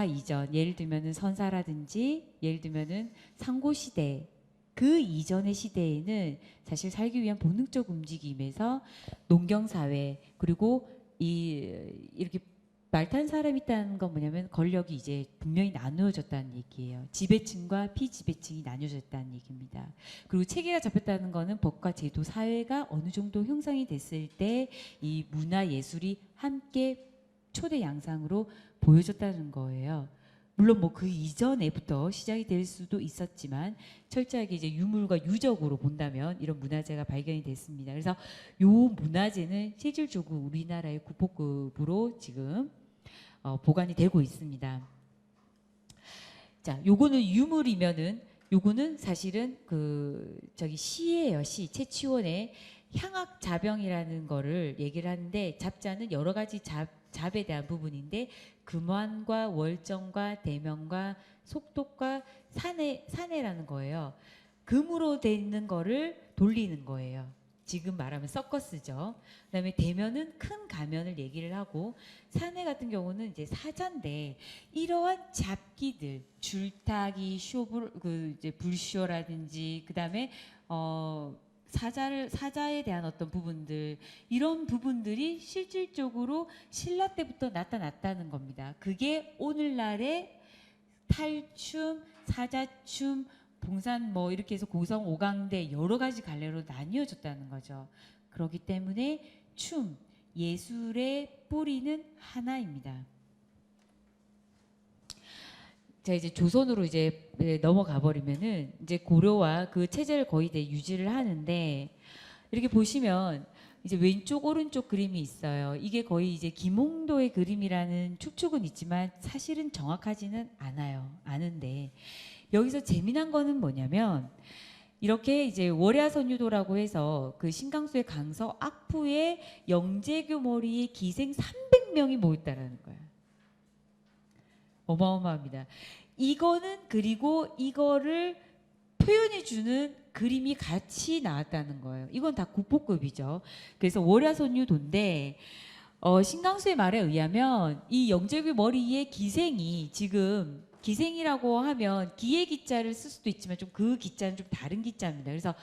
이전, 예를 들면은 선사라든지 예를 들면은 상고 시대, 그 이전의 시대에는 사실 살기 위한 본능적 움직임에서 농경 사회, 그리고 이렇게 말탄 사람이 있다는 건 뭐냐면 권력이 이제 분명히 나누어졌다는 얘기예요. 지배층과 피지배층이 나뉘어졌다는 얘기입니다. 그리고 체계가 잡혔다는 거는 법과 제도, 사회가 어느 정도 형성이 됐을 때 이 문화 예술이 함께 초대 양상으로 보여줬다는 거예요. 물론 뭐 그 이전에부터 시작이 될 수도 있었지만 철저하게 이제 유물과 유적으로 본다면 이런 문화재가 발견이 됐습니다. 그래서 요 문화재는 실질적으로 우리나라의 국보급으로 지금 보관이 되고 있습니다. 자, 요거는 유물이면은 요거는 사실은 시예요. 채치원의 향악자병이라는 거를 얘기를 하는데 잡자는 여러 가지 잡에 대한 부분인데 금환과 월정과 대명과 속독과 산해라는 거예요. 금으로 돼 있는 거를 돌리는 거예요. 지금 말하면 서커스죠. 그다음에 대면은 큰 가면을 얘기를 하고 산해 같은 경우는 이제 사자인데 이러한 잡기들 줄타기 쇼불 그 이제 불쇼라든지 그다음에 사자에 대한 어떤 부분들 이런 부분들이 실질적으로 신라 때부터 나타났다는 겁니다. 그게 오늘날의 탈춤, 사자춤, 봉산 뭐 이렇게 해서 고성 오강대 여러 가지 갈래로 나뉘어졌다는 거죠. 그렇기 때문에 춤, 예술의 뿌리는 하나입니다. 자 이제 조선으로 이제 넘어가 버리면은 이제 고려와 그 체제를 거의 유지를 하는데 이렇게 보시면 이제 왼쪽 오른쪽 그림이 있어요. 이게 거의 이제 김홍도의 그림이라는 축축은 있지만 사실은 정확하지는 않은데 여기서 재미난 거는 뭐냐면 이렇게 이제 월야선유도라고 해서 그 신강수의 강서 악부의 영재교 머리에 기생 300명이 모였다라는 거예요. 어마어마합니다. 이거는 그리고 이거를 표현해주는 그림이 같이 나왔다는 거예요. 이건 다 국보급이죠. 그래서 월야선유도인데 신강수의 말에 의하면 이 영재교 머리의 기생이 지금 기생이라고 하면 기의 기자를 쓸 수도 있지만 좀 그 기자는 좀 다른 기자입니다. 그래서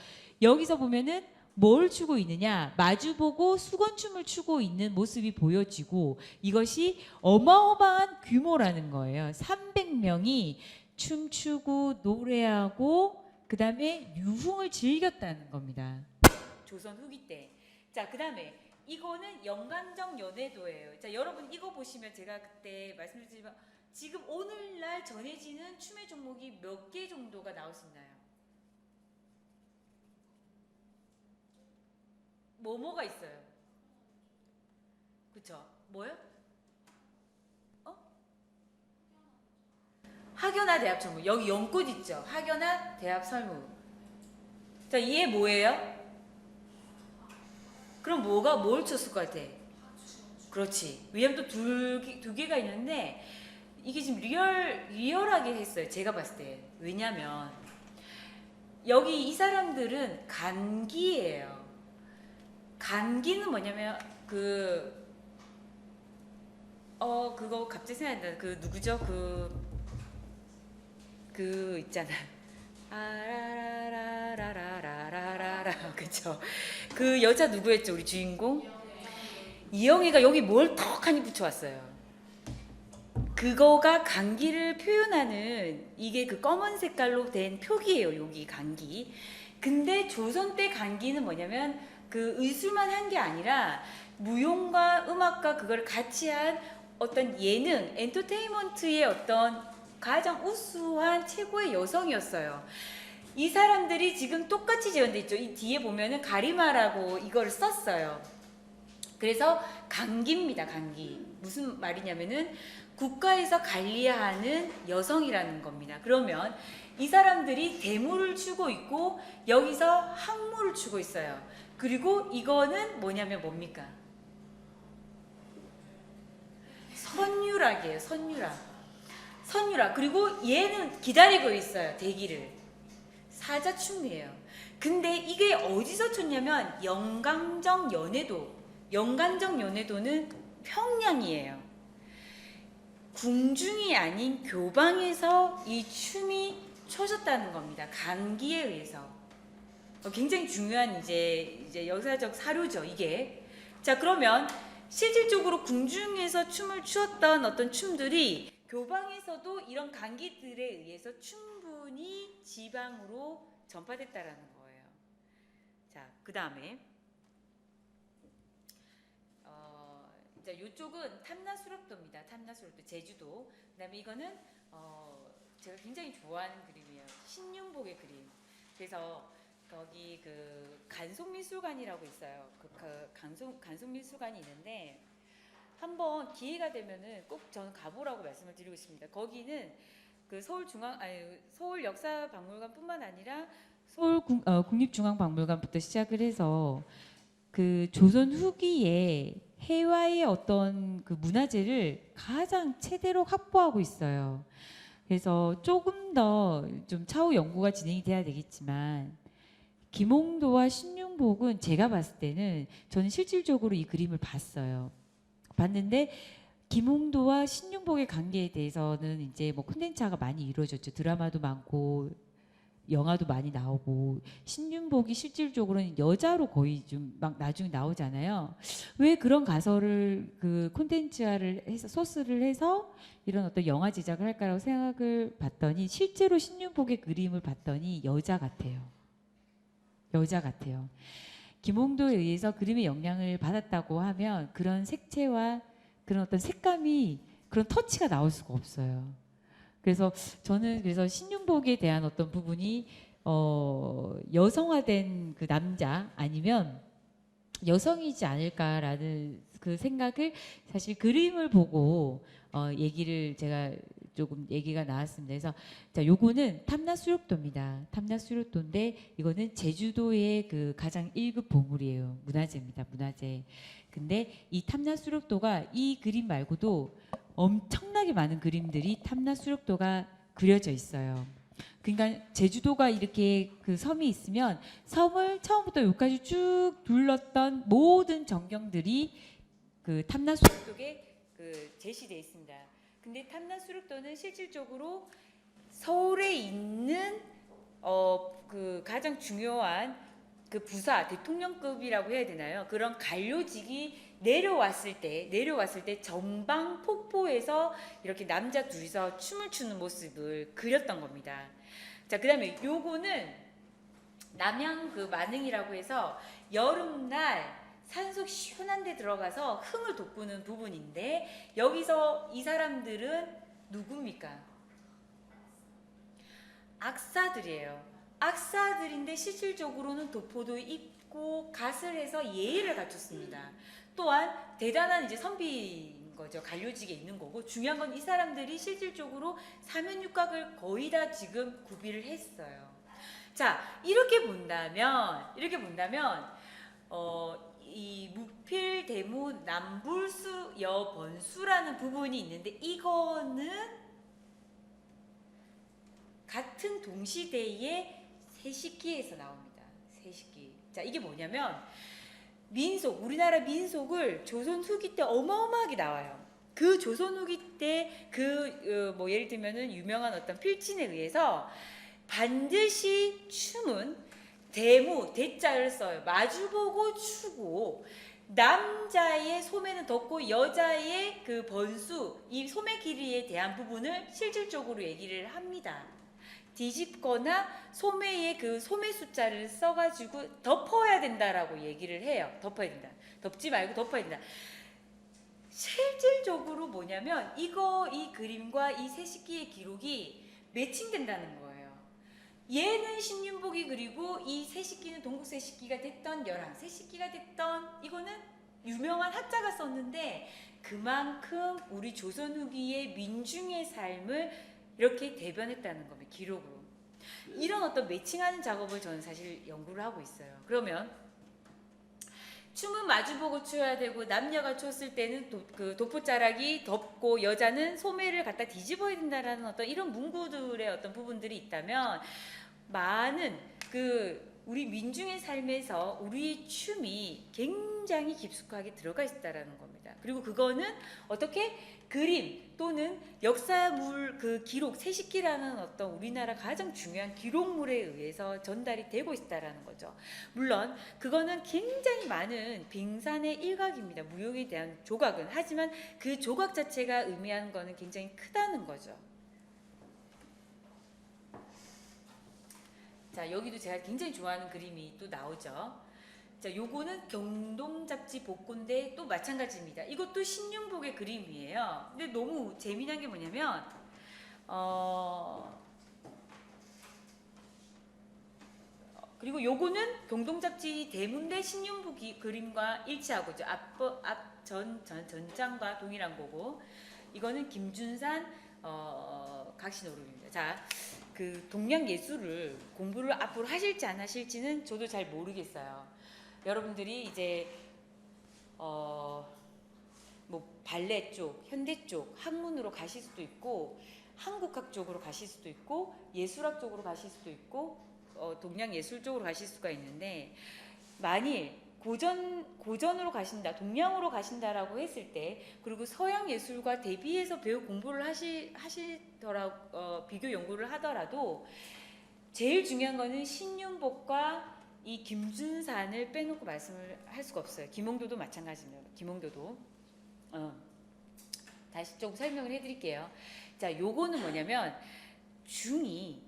여기서 보면은 뭘 추고 있느냐 마주보고 수건춤을 추고 있는 모습이 보여지고 이것이 어마어마한 규모라는 거예요. 300명이 춤추고 노래하고 그 다음에 유흥을 즐겼다는 겁니다. 조선 후기 때. 자, 그 다음에 이거는 영강정 연회도예요. 자, 여러분 이거 보시면 제가 그때 말씀드렸지만 지금 오늘날 전해지는 춤의 종목이 몇 개 정도가 나올 수 있나요? 뭐가 있어요? 그쵸? 뭐요? 학연화 대합 철무. 여기 연꽃 있죠? 학연화 대합 설무. 자, 이게 뭐예요? 그럼 뭘 쳤을 것 같아? 그렇지. 왜냐면 또 두 개가 있는데 이게 지금 리얼하게 했어요. 제가 봤을 때. 왜냐면 여기 이 사람들은 간기예요. 간기는 뭐냐면 그거 갑자기 생각난다. 그 누구죠? 그 있잖아. 아라라라라라라라 그쵸? 그 여자 누구였죠? 우리 주인공? 이영애가 여기 뭘 턱하니 붙여왔어요. 그거가 간기를 표현하는 이게 그 검은 색깔로 된 표기예요. 여기 간기. 근데 조선 때 간기는 뭐냐면 그 의술만 한 게 아니라 무용과 음악과 그걸 같이 한 어떤 예능, 엔터테인먼트의 어떤 가장 우수한 최고의 여성이었어요. 이 사람들이 지금 똑같이 재현돼 있죠. 이 뒤에 보면은 가리마라고 이걸 썼어요. 그래서 간기입니다. 간기. 무슨 말이냐면은 국가에서 관리하는 여성이라는 겁니다. 그러면 이 사람들이 대무를 추고 있고 여기서 항무를 추고 있어요. 그리고 이거는 뭐냐면 뭡니까? 선유락이에요. 선유락. 그리고 얘는 기다리고 있어요. 대기를. 사자춤이에요. 근데 이게 어디서 췄냐면 영강정 연해도. 영강정 연해도는 평양이에요. 궁중이 아닌 교방에서 이 춤이 춰졌다는 겁니다. 간기에 의해서. 굉장히 중요한 이제 역사적 사료죠, 이게. 자, 그러면 실질적으로 궁중에서 춤을 추었던 어떤 춤들이 교방에서도 이런 간기들에 의해서 충분히 지방으로 전파됐다라는 거예요. 자, 그 다음에 자, 이쪽은 탐나수럽도입니다. 탐나수럽도 제주도. 그다음에 이거는 제가 굉장히 좋아하는 그림이에요. 신윤복의 그림. 그래서 거기 그 간송미술관이라고 있어요. 간송미술관이 있는데 한번 기회가 되면은 꼭 저는 가보라고 말씀을 드리고 있습니다. 거기는 그 서울 역사박물관뿐만 아니라 서울 국립중앙박물관부터 시작을 해서 그 조선 후기에 해와의 어떤 그 문화재를 가장 최대로 확보하고 있어요. 그래서 조금 더 좀 차후 연구가 진행이 돼야 되겠지만 김홍도와 신윤복은 제가 봤을 때는 저는 실질적으로 이 그림을 봤어요. 봤는데 김홍도와 신윤복의 관계에 대해서는 이제 뭐 콘텐츠화가 많이 이루어졌죠. 드라마도 많고 영화도 많이 나오고 신윤복이 실질적으로는 여자로 거의 좀 막 나중에 나오잖아요. 왜 그런 가설을 그 콘텐츠화를 해서 소스를 해서 이런 어떤 영화 제작을 할까라고 생각을 봤더니 실제로 신윤복의 그림을 봤더니 여자 같아요. 여자 같아요. 김홍도에 의해서 그림의 영향을 받았다고 하면 그런 색채와 그런 어떤 색감이 그런 터치가 나올 수가 없어요. 그래서 저는 그래서 신윤복에 대한 어떤 부분이 여성화된 그 남자 아니면 여성이지 않을까라는 그 생각을 사실 그림을 보고 얘기를 제가 조금 얘기가 나왔습니다. 그래서 자, 요거는 탐나수록도입니다. 탐나수록도인데 이거는 제주도의 그 가장 1급 보물이에요. 문화재입니다. 문화재. 근데 이 탐나수록도가 이 그림 말고도 엄청나게 많은 그림들이 탐나수록도가 그려져 있어요. 그러니까 제주도가 이렇게 그 섬이 있으면 섬을 처음부터 여기까지 쭉 둘렀던 모든 전경들이 그 탐나수록도에 그 제시되어 있습니다. 근데 탐나수록도는 실질적으로 서울에 있는 그 가장 중요한 그 부사 대통령급이라고 해야 되나요? 그런 관료직이 내려왔을 때 전방 폭포에서 이렇게 남자 둘이서 춤을 추는 모습을 그렸던 겁니다. 자, 그다음에 요거는 남양 그 만흥이라고 해서 여름날 산속 시원한 데 들어가서 흥을 돋구는 부분인데 여기서 이 사람들은 누굽니까? 악사들이에요. 악사들인데 실질적으로는 도포도 입고 갓을 해서 예의를 갖췄습니다. 또한 대단한 이제 선비인 거죠. 관료직에 있는 거고 중요한 건 이 사람들이 실질적으로 사면육각을 거의 다 지금 구비를 했어요. 자, 이렇게 본다면 이 무필대무 남불수 여번수라는 부분이 있는데 이거는 같은 동시대의 세식기에서 나옵니다. 세식기. 자, 이게 뭐냐면 민속, 우리나라 민속을 조선 후기 때 어마어마하게 나와요. 그 조선 후기 때 뭐 예를 들면은 유명한 어떤 필진에 의해서 반드시 춤은 대무, 대자를 써요. 마주보고 추고 남자의 소매는 덮고 여자의 그 번수, 이 소매 길이에 대한 부분을 실질적으로 얘기를 합니다. 뒤집거나 소매에 그 소매 숫자를 써가지고 덮어야 된다라고 얘기를 해요. 덮어야 된다. 덮지 말고 덮어야 된다. 실질적으로 뭐냐면 이 그림과 이 세식기의 기록이 매칭된다는 거예요. 얘는 신윤복이 그리고 이 세식기는 동국세식기가 됐던 열왕세식기가 됐던 이거는 유명한 학자가 썼는데 그만큼 우리 조선 후기의 민중의 삶을 이렇게 대변했다는 겁니다. 기록으로. 이런 어떤 매칭하는 작업을 저는 사실 연구를 하고 있어요. 그러면 춤은 마주보고 춰야 되고 남녀가 췄을 때는 그 도포자락이 덮고 여자는 소매를 갖다 뒤집어야 된다라는 어떤 이런 문구들의 어떤 부분들이 있다면 많은 그 우리 민중의 삶에서 우리 춤이 굉장히 깊숙하게 들어가 있다라는 겁니다. 그리고 그거는 어떻게 그림 또는 역사물 그 기록 세식기라는 어떤 우리나라 가장 중요한 기록물에 의해서 전달이 되고 있다라는 거죠. 물론 그거는 굉장히 많은 빙산의 일각입니다. 무용에 대한 조각은. 하지만 그 조각 자체가 의미하는 거는 굉장히 크다는 거죠. 자, 여기도 제가 굉장히 좋아하는 그림이 또 나오죠. 자, 요거는 경동잡지 복고인데 또 마찬가지입니다. 이것도 신윤복의 그림이에요. 근데 너무 재미난 게 뭐냐면 그리고 요거는 경동잡지 대문대 신윤복 그림과 일치하고죠. 전장과 동일한 거고 이거는 김준산 각신오름입니다. 자, 그 동양 예술을 공부를 앞으로 하실지 안 하실지는 저도 잘 모르겠어요. 여러분들이 이제 뭐 발레 쪽, 현대 쪽 학문으로 가실 수도 있고 한국학 쪽으로 가실 수도 있고 예술학 쪽으로 가실 수도 있고 동양 예술 쪽으로 가실 수가 있는데 만일 고전으로 가신다, 동양으로 가신다라고 했을 때 그리고 서양 예술과 대비해서 배우 공부를 비교 연구를 하더라도 제일 중요한 거는 신윤복과 이 김준산을 빼놓고 말씀을 할 수가 없어요. 김홍도도 마찬가지입니다. 김홍도도 다시 좀 설명을 해드릴게요. 자, 요거는 뭐냐면 중이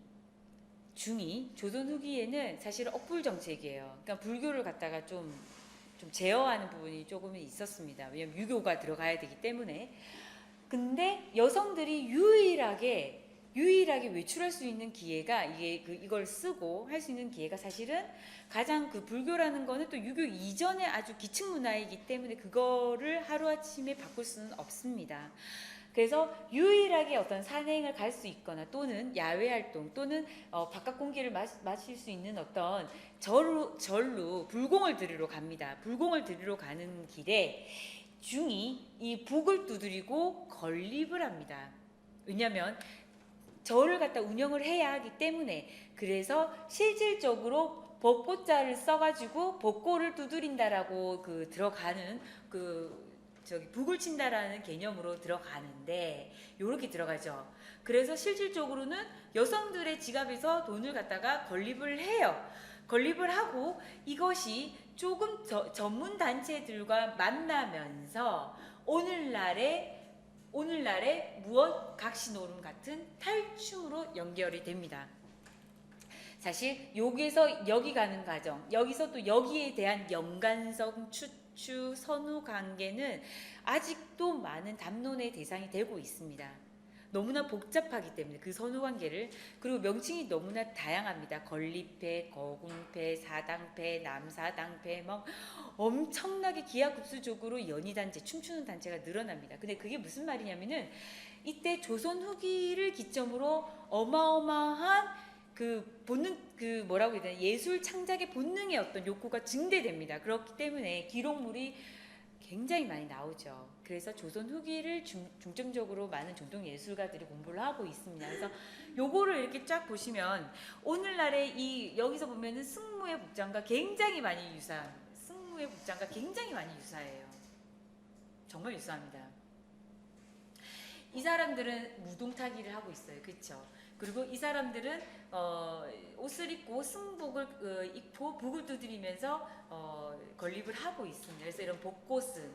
조선 후기에는 사실은 억불 정책이에요. 그러니까 불교를 갖다가 좀 제어하는 부분이 조금은 있었습니다. 왜냐면 유교가 들어가야 되기 때문에. 근데 여성들이 유일하게 외출할 수 있는 기회가 이걸 쓰고 할 수 있는 기회가 사실은 가장 그 불교라는 거는 또 유교 이전의 아주 기층 문화이기 때문에 그거를 하루아침에 바꿀 수는 없습니다. 그래서 유일하게 어떤 산행을 갈 수 있거나 또는 야외 활동 또는 바깥 공기를 마실 수 있는 어떤 절로 불공을 들으러 갑니다. 불공을 들으러 가는 길에 중이 이 북을 두드리고 건립을 합니다. 왜냐하면 절을 갖다 운영을 해야 하기 때문에. 그래서 실질적으로 벚꽃자를 써가지고 벚꽃을 두드린다라고 들어가는 북을 친다라는 개념으로 들어가는데 요렇게 들어가죠. 그래서 실질적으로는 여성들의 지갑에서 돈을 갖다가 건립을 해요. 건립을 하고 이것이 조금 전문 단체들과 만나면서 오늘날의 무엇 각시노름 같은 탈춤으로 연결이 됩니다. 사실 여기서 여기 가는 과정, 여기서 또 여기에 대한 연관성, 추추, 선후 관계는 아직도 많은 담론의 대상이 되고 있습니다. 너무나 복잡하기 때문에 그 선후 관계를. 그리고 명칭이 너무나 다양합니다. 건립회, 거궁회, 사당회, 남사당회, 뭐 엄청나게 기하급수적으로 연희단체, 춤추는 단체가 늘어납니다. 근데 그게 무슨 말이냐면은 이때 조선 후기를 기점으로 어마어마한 본능, 뭐라고 해야 되나, 예술 창작의 본능의 어떤 욕구가 증대됩니다. 그렇기 때문에 기록물이 굉장히 많이 나오죠. 그래서 조선 후기를 중점적으로 많은 전통 예술가들이 공부를 하고 있습니다. 그래서 요거를 이렇게 쫙 보시면 오늘날의 여기서 보면은 승무의 복장과 굉장히 많이 유사해요. 정말 유사합니다. 이 사람들은 무동타기를 하고 있어요. 그렇죠? 그리고 이 사람들은 옷을 입고 승복을 입고 북을 두드리면서 건립을 하고 있습니다. 그래서 이런 벚꽃은,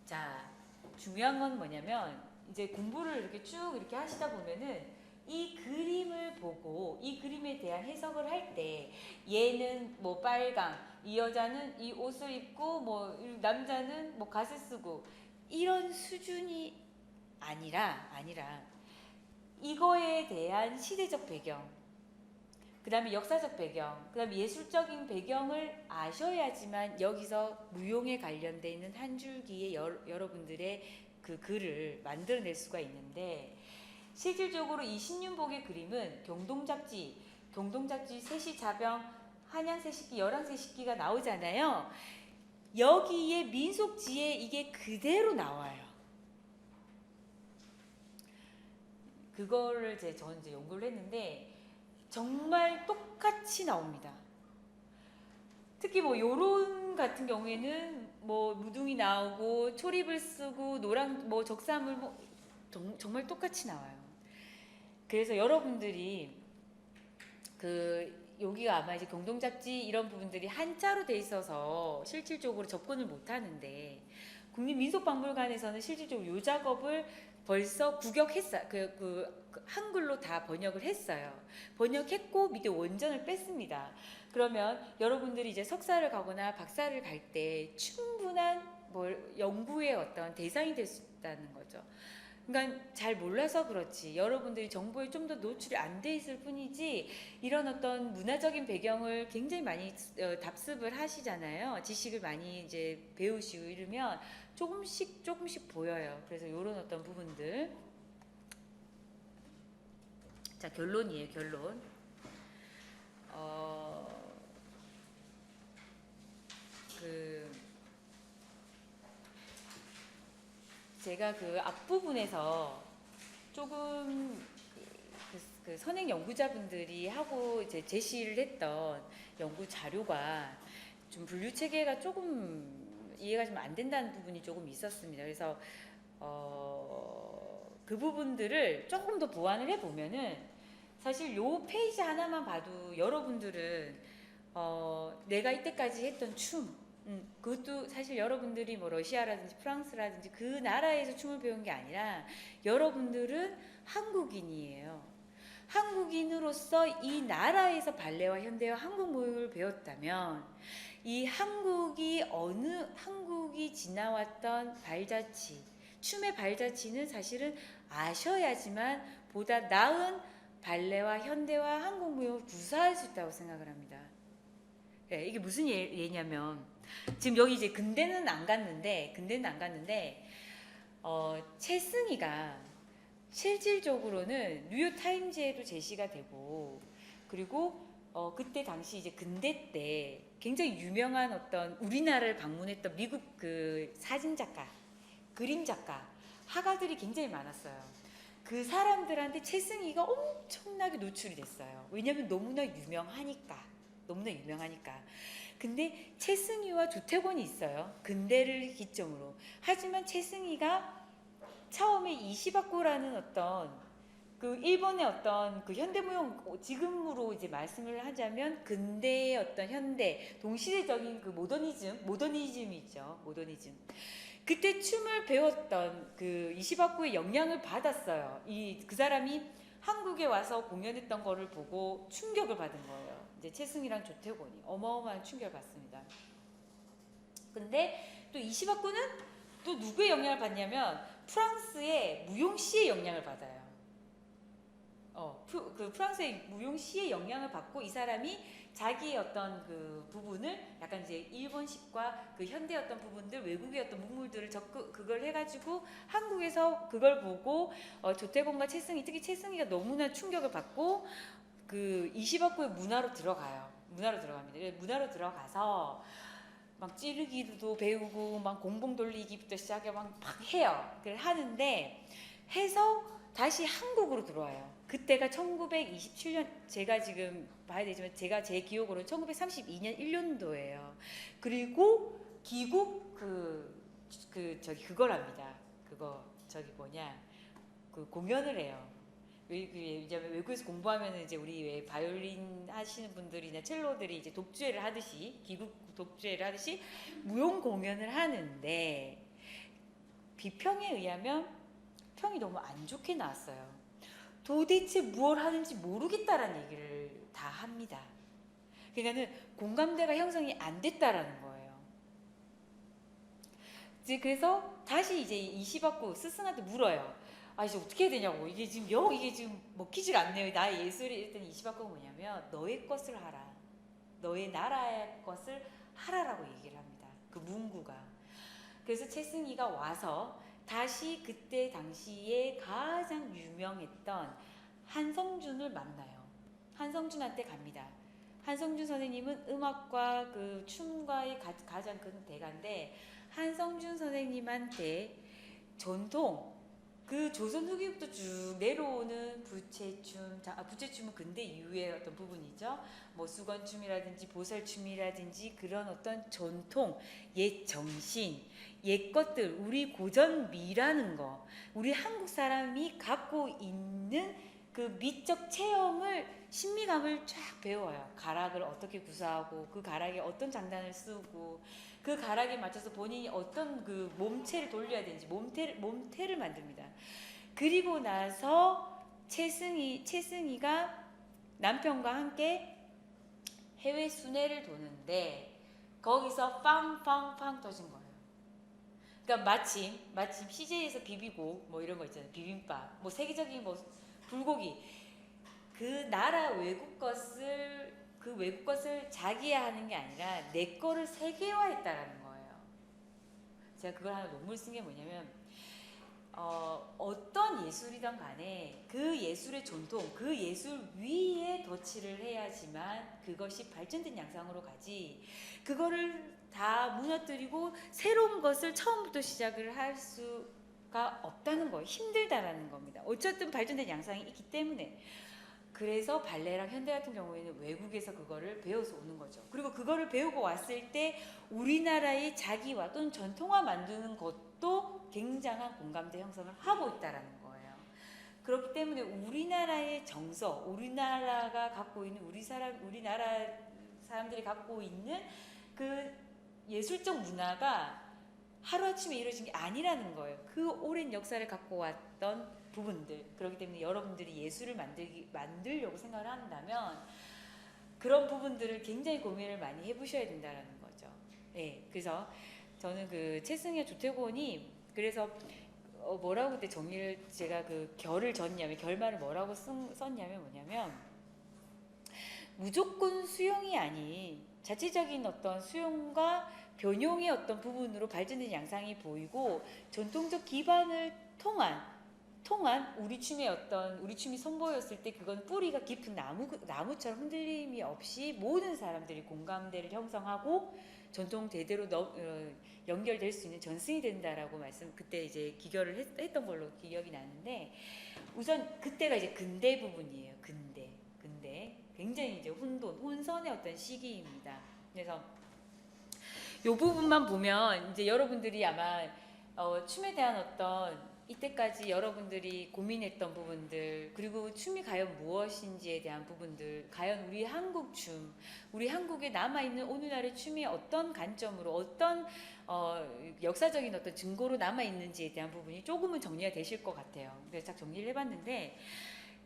자, 중요한 건 뭐냐면 이제 공부를 이렇게 쭉 이렇게 하시다 보면은 이 그림을 보고 이 그림에 대한 해석을 할 때 얘는 뭐 빨강, 이 여자는 이 옷을 입고 뭐 남자는 뭐 갓을 쓰고 이런 수준이 아니라 이거에 대한 시대적 배경, 그 다음에 역사적 배경, 그 다음에 예술적인 배경을 아셔야지만 여기서 무용에 관련되어 있는 한 줄기의 여러분들의 그 글을 만들어낼 수가 있는데, 실질적으로 이 신윤복의 그림은 경동잡지 세시자병, 한양세식기, 열왕세식기가 나오잖아요. 여기에 민속지에 이게 그대로 나와요. 그거를 저는 이제 연구를 했는데 정말 똑같이 나옵니다. 특히 뭐 요런 같은 경우에는 뭐 무둥이 나오고 초립을 쓰고 노랑 뭐 적삼을 뭐 정말 똑같이 나와요. 그래서 여러분들이 여기가 아마 이제 경동잡지 이런 부분들이 한자로 돼 있어서 실질적으로 접근을 못 하는데 국립민속박물관에서는 실질적으로 요 작업을 벌써 구격했어요. 한글로 다 번역을 했어요. 번역했고 밑에 원전을 뺐습니다. 그러면 여러분들이 이제 석사를 가거나 박사를 갈 때 충분한 연구의 어떤 대상이 될 수 있다는 거죠. 그러니까 잘 몰라서 그렇지 여러분들이 정보에 좀 더 노출이 안 돼 있을 뿐이지 이런 어떤 문화적인 배경을 굉장히 많이 답습을 하시잖아요. 지식을 많이 이제 배우시고 이러면 조금씩 보여요. 그래서 이런 어떤 부분들. 자, 결론이에요. 결론. 그 제가 그 앞부분에서 조금 그 선행 연구자분들이 하고 이제 제시를 했던 연구 자료가 좀 분류 체계가 조금 이해가 좀 안 된다는 부분이 조금 있었습니다. 그래서 그 부분들을 조금 더 보완을 해 보면은 사실 요 페이지 하나만 봐도 여러분들은 내가 이때까지 했던 춤, 그것도 사실 여러분들이 뭐 러시아라든지 프랑스라든지 그 나라에서 춤을 배운 게 아니라 여러분들은 한국인이에요. 한국인으로서 이 나라에서 발레와 현대와 한국 무용을 배웠다면 이 한국이 지나왔던 발자취, 춤의 발자취는 사실은 아셔야지만 보다 나은 발레와 현대와 한국 무용을 구사할 수 있다고 생각을 합니다. 네, 이게 무슨 예냐면 지금 여기 이제 근대는 안 갔는데 채승이가 실질적으로는 뉴욕 타임즈에도 제시가 되고 그리고 그때 당시 이제 근대 때 굉장히 유명한 어떤 우리나라를 방문했던 미국 그 사진 작가, 그림 작가, 화가들이 굉장히 많았어요. 그 사람들한테 채승이가 엄청나게 노출이 됐어요. 왜냐하면 너무나 유명하니까. 근데 채승이와 조태곤이 있어요. 근대를 기점으로. 하지만 채승이가 처음에 이시바코라는 어떤 그 일본의 어떤 그 현대무용, 지금으로 이제 말씀을 하자면 근대의 어떤 현대 동시대적인 그 모더니즘이 있죠. 모더니즘. 그때 춤을 배웠던 그 이시바코의 영향을 받았어요. 그 사람이 한국에 와서 공연했던 거를 보고 충격을 받은 거예요. 이제 채승이랑 조태곤이 어마어마한 충격을 받습니다. 근데 또 이시바코는 또 누구의 영향을 받냐면 프랑스의 무용시의 영향을 받아요. 그 프랑스의 무용시의 영향을 받고 이 사람이 자기의 어떤 그 부분을 약간 이제 일본식과 그 현대 어떤 부분들, 외국의 어떤 문물들을 그걸 해가지고 한국에서 그걸 보고 조태곤과 채승이, 특히 채승이가 너무나 충격을 받고 그 이시바코의 문화로 들어갑니다. 문화로 들어가서 막 찌르기도 배우고 막 공봉 돌리기부터 시작해 막 해요. 그걸 하는데 해서 다시 한국으로 들어와요. 그때가 1927년, 제가 지금 봐야 되지만 제가 제 기억으로는 1932년 1년도예요. 그리고 귀국 그걸 합니다. 그 공연을 해요. 이제 외국에서 공부하면 이제 우리 왜 바이올린 하시는 분들이나 첼로들이 이제 독주회를 하듯이 귀국 독주회를 하듯이 무용 공연을 하는데 비평에 의하면 평이 너무 안 좋게 나왔어요. 도대체 무엇을 하는지 모르겠다라는 얘기를 다 합니다. 그러니까는 공감대가 형성이 안 됐다라는 거예요. 그래서 다시 이제 이시바코 스승한테 물어요. 이제 어떻게 해야 되냐고. 이게 지금 먹히질 않네요. 나의 예술이. 일단 이시바코가 뭐냐면 너의 것을 하라. 너의 나라의 것을 하라라고 얘기를 합니다. 그 문구가. 그래서 채승이가 와서 다시 그때 당시에 가장 유명했던 한성준을 만나요. 한성준한테 갑니다. 한성준 선생님은 음악과 그 춤과의 가장 큰 대가인데 한성준 선생님한테 전통 그 조선 후기부터 쭉 내려오는 부채춤, 부채춤은 근대 이후의 어떤 부분이죠. 뭐 수건춤이라든지 보살춤이라든지 그런 어떤 전통, 옛 정신, 옛 것들, 우리 고전미라는 거, 우리 한국 사람이 갖고 있는 그 미적 체험을, 신미감을 쫙 배워요. 가락을 어떻게 구사하고 그 가락에 어떤 장단을 쓰고 그 가락에 맞춰서 본인이 어떤 그 몸체를 돌려야 되는지 몸태를 만듭니다. 그리고 나서 채승이가 남편과 함께 해외 순회를 도는데 거기서 빵빵빵 터진 거예요. 그러니까 마침 CJ에서 비비고 뭐 이런 거 있잖아요. 비빔밥, 뭐 세계적인 뭐 불고기, 그 나라 외국 것을 자기야 하는 게 아니라 내 거를 세계화했다라는 거예요. 제가 그걸 하나 논문을 쓴 게 뭐냐면 어떤 예술이든 간에 그 예술의 전통, 그 예술 위에 덧칠을 해야지만 그것이 발전된 양상으로 가지, 그거를 다 무너뜨리고 새로운 것을 처음부터 시작을 할 수가 없다는 거예요. 힘들다라는 겁니다. 어쨌든 발전된 양상이 있기 때문에. 그래서 발레랑 현대 같은 경우에는 외국에서 그거를 배워서 오는 거죠. 그리고 그거를 배우고 왔을 때 우리나라의 자기화 또는 전통화 만드는 것도 굉장한 공감대 형성을 하고 있다라는 거예요. 그렇기 때문에 우리나라의 정서, 우리나라가 갖고 있는 우리나라 사람들이 갖고 있는 그 예술적 문화가 하루아침에 이루어진 게 아니라는 거예요. 그 오랜 역사를 갖고 왔던 부분들. 그렇기 때문에 여러분들이 예술을 만들려고 생각을 한다면 그런 부분들을 굉장히 고민을 많이 해보셔야 된다는 거죠. 네, 그래서 저는 그 최승현 조태곤이 그래서 뭐라고 그때 정리를 제가 그 결을 졌냐면 결말을 뭐라고 썼냐면 뭐냐면 무조건 수용이 아닌 자체적인 어떤 수용과 변용의 어떤 부분으로 발전된 양상이 보이고 전통적 기반을 통한 우리 춤이 선보였을 때 그건 뿌리가 깊은 나무처럼 흔들림이 없이 모든 사람들이 공감대를 형성하고 전통 대대로 연결될 수 있는 전승이 된다라고 그때 이제 기결을 했던 걸로 기억이 나는데 우선 그때가 이제 근대 부분이에요. 근대 굉장히 이제 혼선의 어떤 시기입니다. 그래서 이 부분만 보면 이제 여러분들이 아마 춤에 대한 어떤 이때까지 여러분들이 고민했던 부분들 그리고 춤이 과연 무엇인지에 대한 부분들 과연 우리 한국 춤 우리 한국에 남아있는 오늘날의 춤이 어떤 관점으로 어떤 역사적인 어떤 증거로 남아있는지에 대한 부분이 조금은 정리가 되실 것 같아요. 그래서 딱 정리를 해봤는데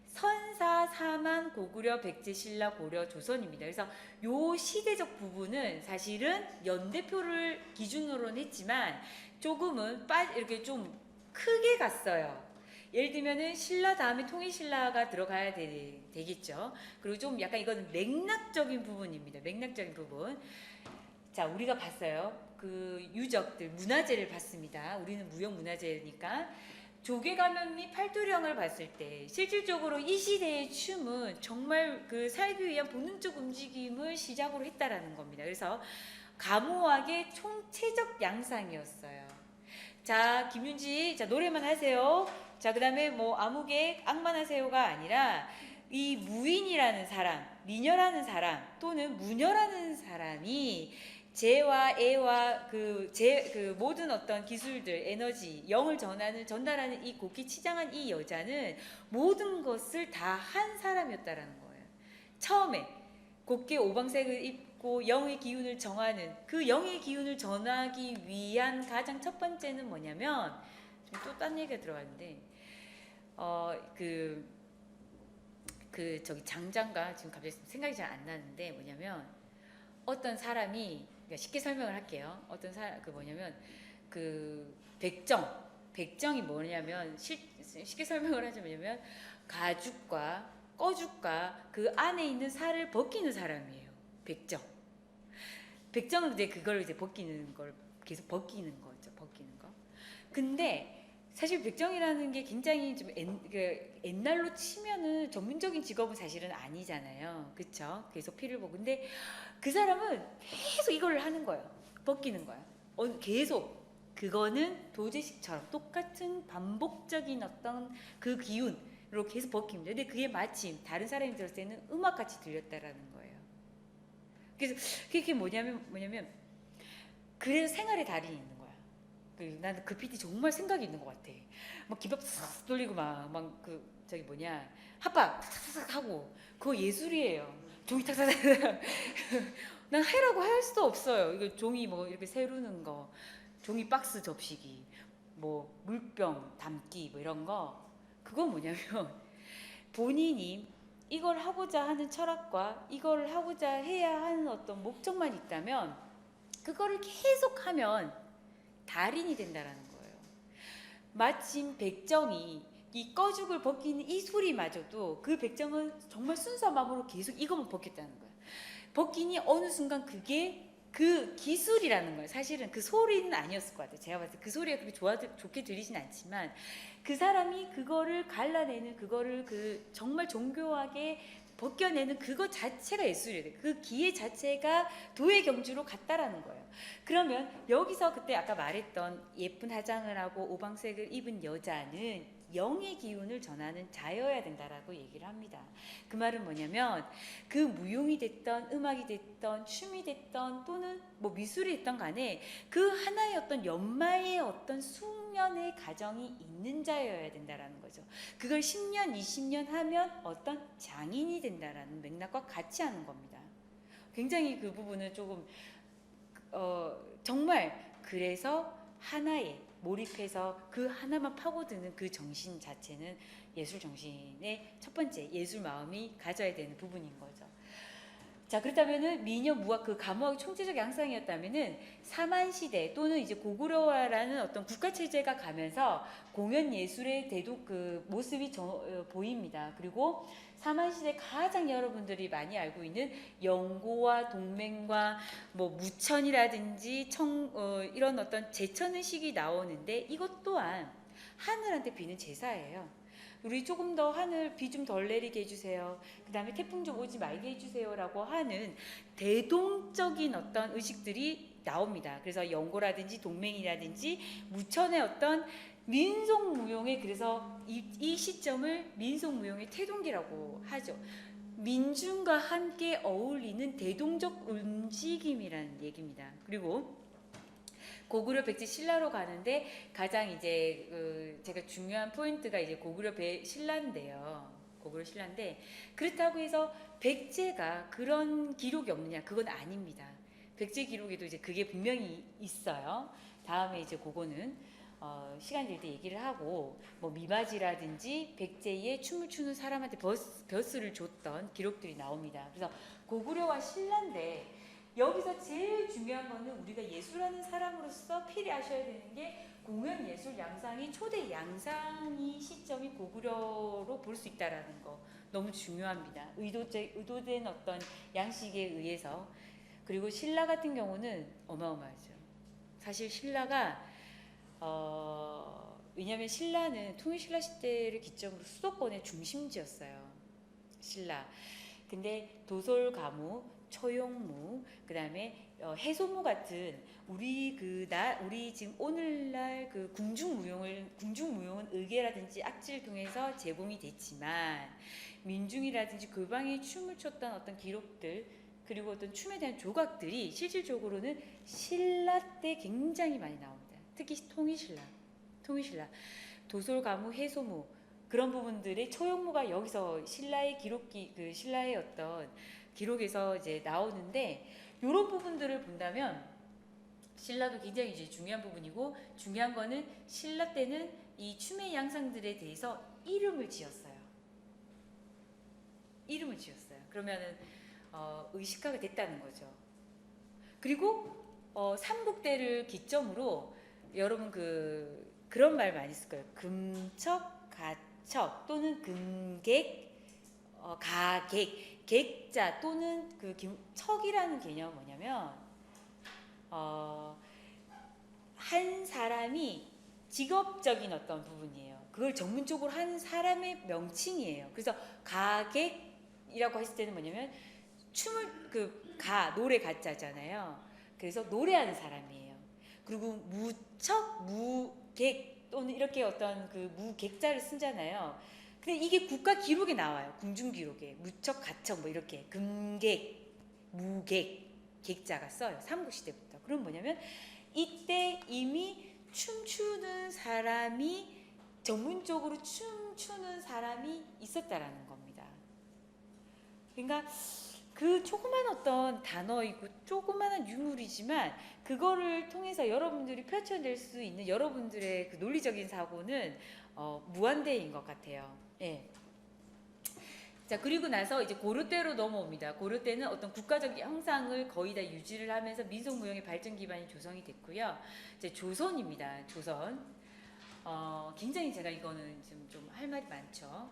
선사, 사만, 고구려, 백제, 신라, 고려, 조선입니다. 그래서 요 시대적 부분은 사실은 연대표를 기준으로는 했지만 조금은 이렇게 좀 크게 갔어요. 예를 들면은 신라 다음에 통일신라가 들어가야 되겠죠. 그리고 좀 약간 이건 맥락적인 부분입니다. 맥락적인 부분. 자, 우리가 봤어요. 그 유적들, 문화재를 봤습니다. 우리는 무형문화재니까. 조개가면 및 팔도령을 봤을 때 실질적으로 이 시대의 춤은 정말 그 살기 위한 본능적 움직임을 시작으로 했다라는 겁니다. 그래서 가무하게 총체적 양상이었어요. 자, 김윤지, 자 노래만 하세요. 자, 그다음에 뭐 아무개 악만 하세요가 아니라 이 무인이라는 사람, 미녀라는 사람 또는 무녀라는 사람이 재와 애와 그 모든 어떤 기술들, 에너지, 영을 전달하는 이 곱게 치장한 이 여자는 모든 것을 다 한 사람이었다라는 거예요. 처음에 곱게 오방색을 입고 영의 기운을 정하는 그 영의 기운을 전하기 위한 가장 첫 번째는 뭐냐면 또 딴 얘기가 들어갔는데 저기 장장가 지금 갑자기 생각이 잘 안 나는데 뭐냐면 어떤 사람이 그러니까 쉽게 설명을 할게요. 어떤 사람 뭐냐면 그 백정이 뭐냐면 쉽게 설명을 하자면 가죽과 꺼죽과 그 안에 있는 살을 벗기는 사람이에요. 백정은 이제 그걸 이제 벗기는 걸 계속 벗기는 거죠. 벗기는 거. 근데 사실 백정이라는 게 굉장히 좀 옛날로 치면은 전문적인 직업은 사실은 아니잖아요. 그쵸? 계속 피를 보고. 근데 그 사람은 계속 이걸 하는 거예요. 벗기는 거예요. 계속. 그거는 도제식처럼 똑같은 반복적인 어떤 그 기운으로 계속 벗깁니다. 근데 그게 마침 다른 사람이 들었을 때는 음악같이 들렸다라는 거예요. 그래서 그게 뭐냐면 그래서 생활의 달인이 있는 거야. 나는 그 PD 정말 생각이 있는 것 같아. 막 기밥 싹 돌리고 막 저기 뭐냐 합박 탁탁탁 하고 그거 예술이에요. 종이 탁탁탁. 난 해라고 할 수도 없어요. 이거 종이 뭐 이렇게 세우는 거, 종이 박스 접시기, 뭐 물병 담기 뭐 이런 거 그거 뭐냐면 본인이 이걸 하고자 하는 철학과 이걸 하고자 해야 하는 어떤 목적만 있다면 그거를 계속하면 달인이 된다라는 거예요. 마침 백정이 이 꺼죽을 벗기는 이 소리마저도 그 백정은 정말 순수한 마음으로 계속 이것만 벗겼다는 거예요. 벗기니 어느 순간 그게 그 기술이라는 거예요. 사실은 그 소리는 아니었을 것 같아요. 제가 봤을 때 그 소리가 그렇게 좋게 들리진 않지만 그 사람이 그거를 갈라내는 그거를 정말 정교하게 벗겨내는 그것 자체가 예술이에요. 그 기회 자체가 도의 경주로 갔다라는 거예요. 그러면 여기서 그때 아까 말했던 예쁜 화장을 하고 오방색을 입은 여자는 영의 기운을 전하는 자여야 된다라고 얘기를 합니다. 그 말은 뭐냐면 그 무용이 됐던 음악이 됐던 춤이 됐던 또는 뭐 미술이 됐던 간에 그 하나의 어떤 연마의 어떤 숙련의 과정이 있는 자여야 된다라는 거죠. 그걸 10년, 20년 하면 어떤 장인이 된다라는 맥락과 같이 하는 겁니다. 굉장히 그 부분은 조금 정말 그래서 하나에 몰입해서 그 하나만 파고드는 그 정신 자체는 예술 정신의 첫 번째 예술 마음이 가져야 되는 부분인 거죠. 자, 그렇다면은 미녀 무학 그 감옥의 총체적 양상이었다면은 사만시대 또는 이제 고구려화라는 어떤 국가 체제가 가면서 공연 예술의 대도 그 모습이 보입니다. 그리고 사만시대 가장 여러분들이 많이 알고 있는 영고와 동맹과 뭐 무천이라든지 이런 어떤 제천 의식이 나오는데 이것 또한 하늘한테 비는 제사예요. 우리 조금 더 하늘 비 좀 덜 내리게 해주세요. 그 다음에 태풍 좀 오지 말게 해주세요라고 하는 대동적인 어떤 의식들이 나옵니다. 그래서 영고라든지 동맹이라든지 무천의 어떤 민속무용의 그래서 이 시점을 민속무용의 태동기라고 하죠. 민중과 함께 어울리는 대동적 움직임이라는 얘기입니다. 그리고 고구려 백제 신라로 가는데 가장 이제 제가 중요한 포인트가 이제 고구려 신라인데요. 고구려 신라인데 그렇다고 해서 백제가 그런 기록이 없느냐? 그건 아닙니다. 백제 기록에도 이제 그게 분명히 있어요. 다음에 이제 그거는 시간 될 때 얘기를 하고 뭐 미바지라든지 백제의 춤을 추는 사람한테 벼슬을 줬던 기록들이 나옵니다. 그래서 고구려와 신라인데 여기서 제일 중요한 거는 우리가 예술하는 사람으로서 필요하셔야 되는 게 공연 예술 양상이 초대 양상이 시점이 고구려로 볼 수 있다라는 거 너무 중요합니다. 의도된 어떤 양식에 의해서. 그리고 신라 같은 경우는 어마어마하죠. 사실 신라가 왜냐하면 신라는 통일신라 시대를 기점으로 수도권의 중심지였어요. 신라. 근데 도솔가무, 초용무, 그 다음에 해소무 같은 우리 지금 오늘날 그 궁중무용은 의계라든지 악지를 통해서 제공이 됐지만 민중이라든지 골방에 춤을 췄던 어떤 기록들 그리고 어떤 춤에 대한 조각들이 실질적으로는 신라 때 굉장히 많이 나옵니다. 특히 통일신라, 도솔가무, 해소무 그런 부분들의 초용무가 여기서 신라의 신라의 어떤 기록에서 이제 나오는데 이런 부분들을 본다면 신라도 굉장히 이제 중요한 부분이고 중요한 거는 신라 때는 이 춤의 양상들에 대해서 이름을 지었어요. 그러면은 의식화가 됐다는 거죠. 그리고 삼국대를 기점으로 여러분 그런 말 많이 쓸 거예요. 금척, 가척 또는 금객, 가객, 객자 또는 척이라는 개념은 뭐냐면 한 사람이 직업적인 어떤 부분이에요. 그걸 전문적으로 하는 사람의 명칭이에요. 그래서 가객이라고 했을 때는 뭐냐면 춤을 노래 가짜잖아요. 그래서 노래하는 사람이에요. 그리고 무척, 무객 또는 이렇게 어떤 무객자를 쓰잖아요. 근데 이게 국가 기록에 나와요. 궁중 기록에 무척, 가척 뭐 이렇게 금객, 무객, 객자가 써요. 삼국시대부터. 그럼 뭐냐면 이때 이미 춤추는 사람이 전문적으로 춤추는 사람이 있었다라는 겁니다. 그러니까 그 조그만 어떤 단어이고 조그만한 유물이지만 그거를 통해서 여러분들이 펼쳐낼 수 있는 여러분들의 그 논리적인 사고는 무한대인 것 같아요. 예. 자, 그리고 나서 이제 고려 때로 넘어옵니다. 고려 때는 어떤 국가적 형상을 거의 다 유지를 하면서 민속무용의 발전 기반이 조성이 됐고요. 이제 조선입니다. 조선. 굉장히 제가 이거는 좀 할 말이 많죠.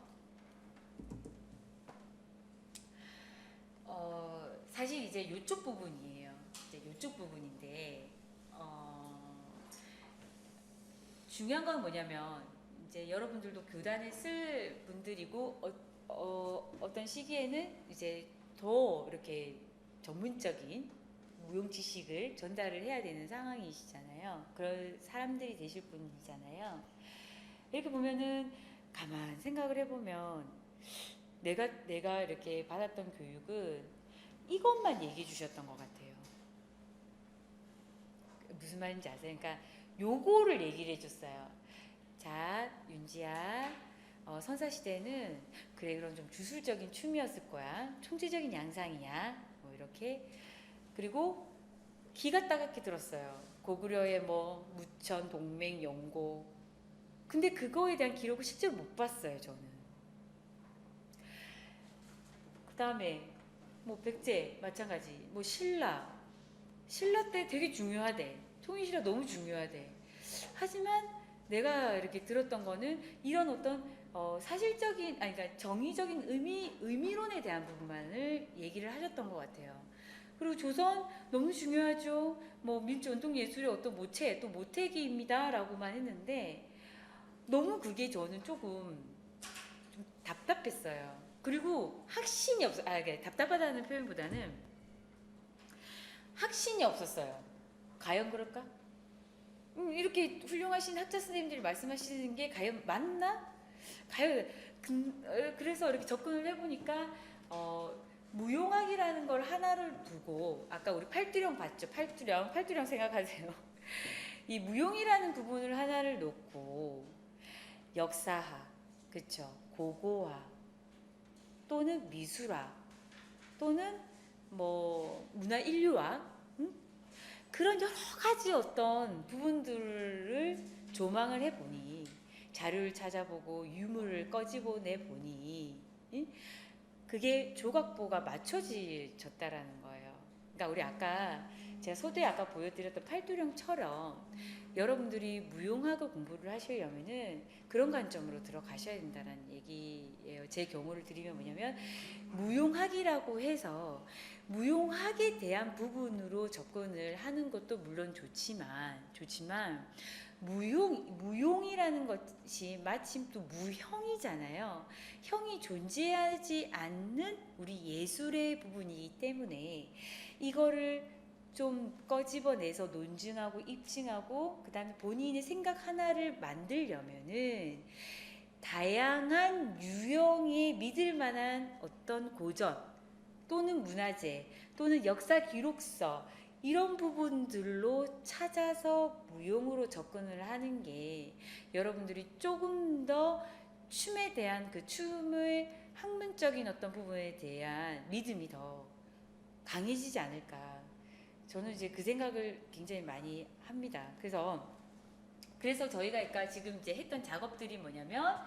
사실 이제 이쪽 부분이에요. 이쪽 부분인데 중요한 건 뭐냐면 이제 여러분들도 교단에 쓸 분들이고 어떤 시기에는 이제 더 이렇게 전문적인 무용 지식을 전달을 해야 되는 상황이시잖아요. 그럴 사람들이 되실 분이잖아요. 이렇게 보면은 가만 생각을 해보면 내가 이렇게 받았던 교육은 이것만 얘기해 주셨던 것 같아요. 무슨 말인지 아세요? 그러니까 요거를 얘기를 해줬어요. 자, 윤지야, 선사시대는 그래 그럼 좀 주술적인 춤이었을 거야. 총체적인 양상이야. 뭐 이렇게. 그리고 기가 따갑게 들었어요. 고구려의 뭐 무천, 동맹, 영고. 근데 그거에 대한 기록을 실제로 못 봤어요, 저는. 그 다음에 뭐 백제 마찬가지. 뭐 신라 때 되게 중요하대. 통일신라 너무 중요하대. 하지만 내가 이렇게 들었던 거는 이런 어떤 사실적인, 아니 그러니까 정의적인 의미론에 대한 부분만을 얘기를 하셨던 것 같아요. 그리고 조선 너무 중요하죠. 뭐 민족 전통 예술의 어떤 모체, 또 모태기입니다라고만 했는데 너무 그게 저는 조금 좀 답답했어요. 그리고 확신이 없어. 그러니까 답답하다는 표현보다는 확신이 없었어요. 과연 그럴까? 이렇게 훌륭하신 학자 선생님들이 말씀하시는 게 과연 맞나? 과연 그래서 이렇게 접근을 해보니까 무용학이라는 걸 하나를 두고 아까 우리 팔두령 봤죠? 팔두령 생각하세요. 이 무용이라는 부분을 하나를 놓고 역사학, 그쵸? 고고학 또는 미술학 또는 뭐 문화 인류학 그런 여러 가지 어떤 부분들을 조망을 해보니 자료를 찾아보고 유물을 꺼집어 내보니 그게 조각보가 맞춰졌다라는 거예요. 그러니까 우리 아까 제가 소두에 아까 보여드렸던 팔두령처럼 여러분들이 무용학을 공부를 하시려면은 그런 관점으로 들어가셔야 된다는 얘기예요. 제 경우를 드리면 뭐냐면 무용학이라고 해서 무용학에 대한 부분으로 접근을 하는 것도 물론 좋지만 무용이라는 것이 마침 또 무형이잖아요. 형이 존재하지 않는 우리 예술의 부분이기 때문에 이거를 좀 꺼집어내서 논증하고 입증하고 그 다음에 본인의 생각 하나를 만들려면은 다양한 유형의 믿을 만한 어떤 고전 또는 문화재 또는 역사 기록서 이런 부분들로 찾아서 무용으로 접근을 하는 게 여러분들이 조금 더 춤에 대한 그 춤의 학문적인 어떤 부분에 대한 믿음이 더 강해지지 않을까. 저는 이제 그 생각을 굉장히 많이 합니다. 그래서 저희가 그러니까 지금 이제 했던 작업들이 뭐냐면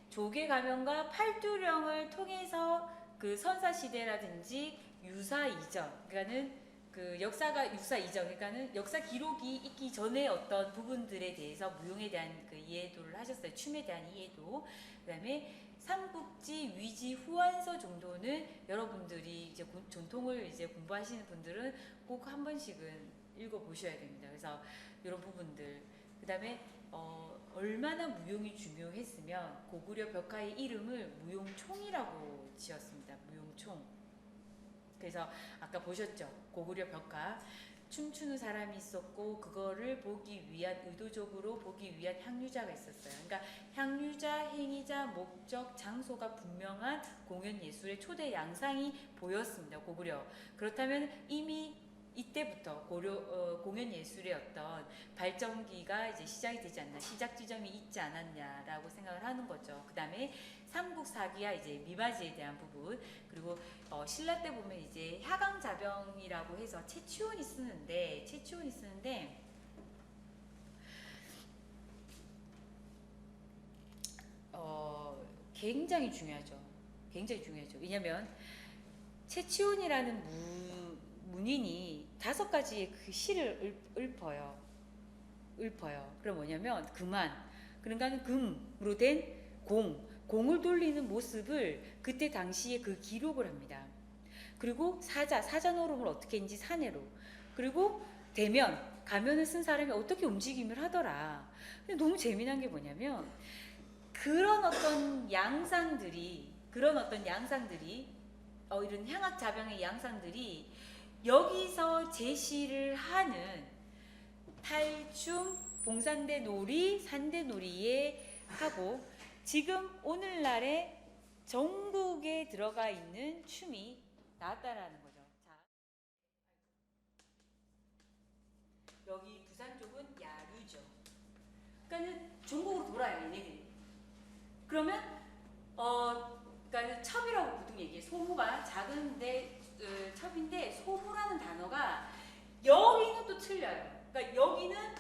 조개 가면과 팔두령을 통해서 그 선사 시대라든지 유사 이전, 그러니까는 그 역사가 유사 이전, 그러니까는 역사 기록이 있기 전에 어떤 부분들에 대해서 무용에 대한 그 이해도를 하셨어요. 춤에 대한 이해도. 그다음에 삼국지 위지 후한서 정도는 여러분들이 이제 전통을 이제 공부하시는 분들은 꼭 한 번씩은 읽어 보셔야 됩니다. 그래서 이런 부분들. 그다음에 얼마나 무용이 중요했으면 고구려 벽화의 이름을 무용총이라고 지었습니다. 무용총. 그래서 아까 보셨죠? 고구려 벽화 춤추는 사람이 있었고 그거를 보기 위한 의도적으로 보기 위한 향유자가 있었어요. 그러니까 향유자, 행위자, 목적, 장소가 분명한 공연 예술의 초대 양상이 보였습니다. 고구려. 그렇다면 이미 이때부터 공연 예술의 어떤 발전기가 이제 시작이 되지 않나, 시작 지점이 있지 않았냐라고 생각을 하는 거죠. 그 다음에 삼국사기와 이제 미바지에 대한 부분, 그리고 신라 때 보면 이제 하강자병이라고 해서 채치원이 쓰는데 굉장히 중요하죠. 굉장히 중요하죠. 왜냐면 채치원이라는 문인이 5가지의 그 시를 읊어요. 그럼 뭐냐면 그러니까 금으로 된 공을 돌리는 모습을 그때 당시에 그 기록을 합니다. 그리고 사자 노름을 어떻게 했는지 사내로. 그리고 가면을 쓴 사람이 어떻게 움직임을 하더라. 근데 너무 재미난 게 뭐냐면 그런 어떤 양상들이 그런 어떤 양상들이 이런 향학자병의 양상들이 여기서 제시를 하는 탈춤, 봉산대 놀이, 산대 놀이에 하고 지금 오늘날에 전국에 들어가 있는 춤이 나왔다라는 거죠. 자, 여기 부산 쪽은 야류죠. 그러니까는 전국으로 돌아요, 얘네들이. 그러면 그러니까 첩이라고 보통 얘기해. 소무가 작은데 첩인데 소무라는 단어가 여기는 또 틀려요. 그러니까 여기는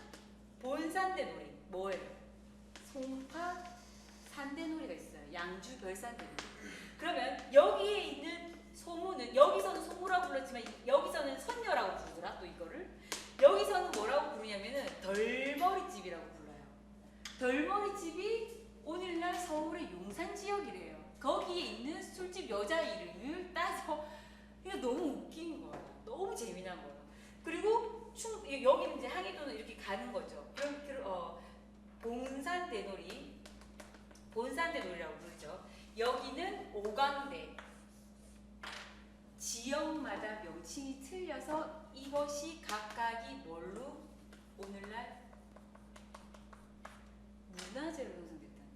본산대 놀이 뭐예요? 송파 산대놀이가 있어요. 양주 별산대놀이. 그러면 여기에 있는 소무는 여기서는 소무라고 불렀지만 여기서는 선녀라고 부르더라. 또 이거를 여기서는 뭐라고 부르냐면은 덜머리집이라고 불러요. 덜머리집이 오늘날 서울의 용산 지역이래요. 거기에 있는 술집 여자 이름을 따서 이거 너무 웃긴 거예요. 너무 재미난 거예요. 그리고 여기는 이제 항해도는 이렇게 가는 거죠. 그럼 본산대놀이라고 부르죠. 여기는 오광대. 지역마다 명칭이 틀려서 이것이 각각이 뭘로 오늘날 문화재로 형성됐다는 거예요.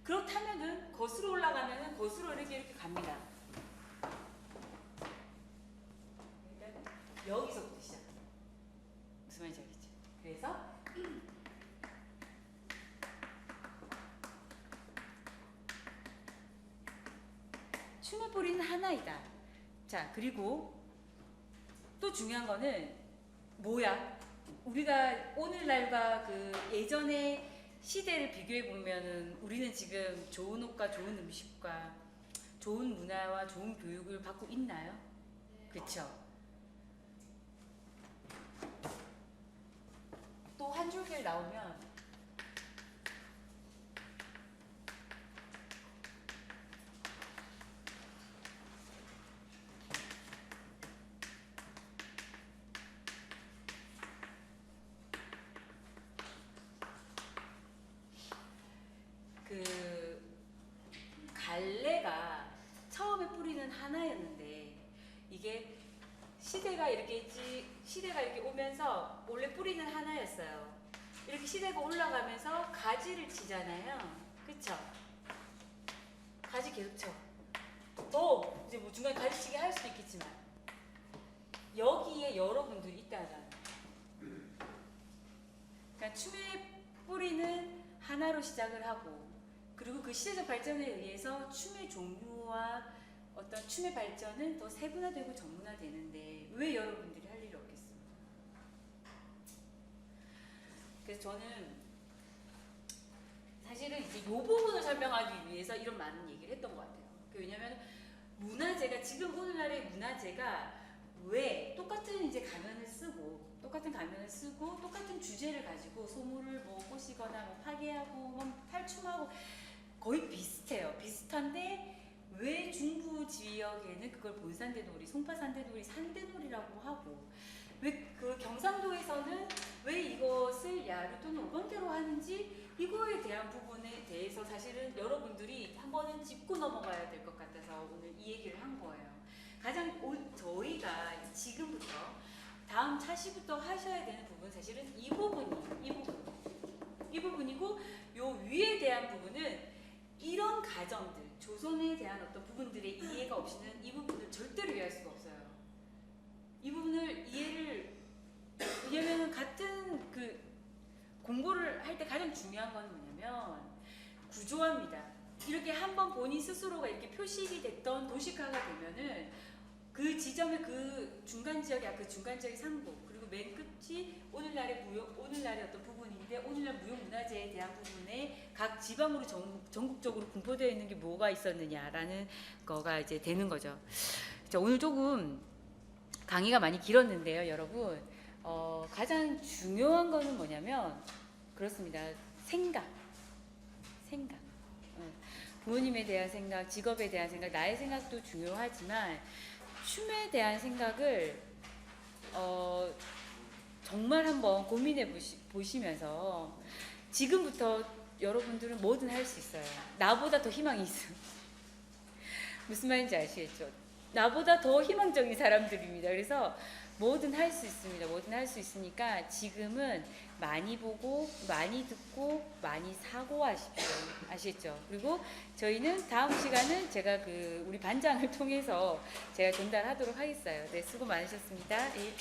그렇다면은 거슬러 올라가면은 거슬러 이렇게 갑니다. 그러니까 여기서부터 시작. 무슨 말인지 알겠죠? 그래서 춤의 뿌리는 하나이다. 자, 그리고 또 중요한 거는 뭐야? 우리가 오늘날과 그 예전의 시대를 비교해 보면은 우리는 지금 좋은 옷과 좋은 음식과 좋은 문화와 좋은 교육을 받고 있나요? 그쵸? 또 한 줄길 나오면 그 갈래가 처음에 뿌리는 하나였는데 이게 시대가 이렇게 오면서 원래 뿌리는 하나였어요. 이렇게 시대가 올라가면서 가지를 치잖아요. 그쵸? 가지 계속 쳐. 또 이제 뭐 중간에 가지치기 할 수도 있겠지만 여기에 여러분들이 있다는. 그러니까 춤의 뿌리는 하나로 시작을 하고 그리고 그 시대적 발전에 의해서 춤의 종류와 어떤 춤의 발전은 더 세분화되고 전문화되는데 왜 여러분들이 할 일이 없겠습니까? 그래서 저는 사실은 이제 이 부분을 설명하기 위해서 이런 많은 얘기를 했던 것 같아요. 왜냐하면 문화재가 지금 오늘날의 문화재가 왜 똑같은 이제 가면을 쓰고 똑같은 주제를 가지고 소물을 뭐 꼬시거나 뭐 파괴하고 뭐 탈춤하고 거의 비슷해요. 비슷한데 왜 중부 지역에는 그걸 본산대놀이, 송파산대놀이, 산대놀이라고 하고 왜 그 경상도에서는 왜 이것을 야류 또는 오광대로 하는지 이거에 대한 부분에 대해서 사실은 여러분들이 한 번은 짚고 넘어가야 될 것 같아서 오늘 이 얘기를 한 거예요. 가장 저희가 지금부터 다음 차시부터 하셔야 되는 부분 사실은 이 부분이고 요 위에 대한 부분은 이런 가정들 조선에 대한 어떤 부분들의 이해가 없이는 이 부분을 절대로 이해할 수가 없어요. 이 부분을 왜냐면 같은 그 공부를 할 때 가장 중요한 건 뭐냐면 구조화입니다. 이렇게 한번 본인 스스로가 이렇게 표식이 됐던 도식화가 되면은 그 지점의 그 중간 지역의 상부 그리고 맨 끝이 오늘날의 어떤 부분인데 오늘날 무형문화재에 대한 부분에 각 지방으로 전국적으로 분포되어 있는 게 뭐가 있었느냐라는 거가 이제 되는 거죠. 자, 오늘 조금 강의가 많이 길었는데요, 여러분. 가장 중요한 거는 뭐냐면 그렇습니다. 생각. 부모님에 대한 생각, 직업에 대한 생각, 나의 생각도 중요하지만 춤에 대한 생각을 정말 한번 고민해 보시면서 지금부터 여러분들은 뭐든 할 수 있어요. 나보다 더 희망이 있어. 무슨 말인지 아시겠죠? 나보다 더 희망적인 사람들입니다. 그래서 뭐든 할 수 있습니다. 뭐든 할 수 있으니까 지금은 많이 보고 많이 듣고 많이 사고하십시오. 아시겠죠? 그리고 저희는 다음 시간은 제가 우리 반장을 통해서 제가 전달하도록 하겠어요. 네, 수고 많으셨습니다. 예.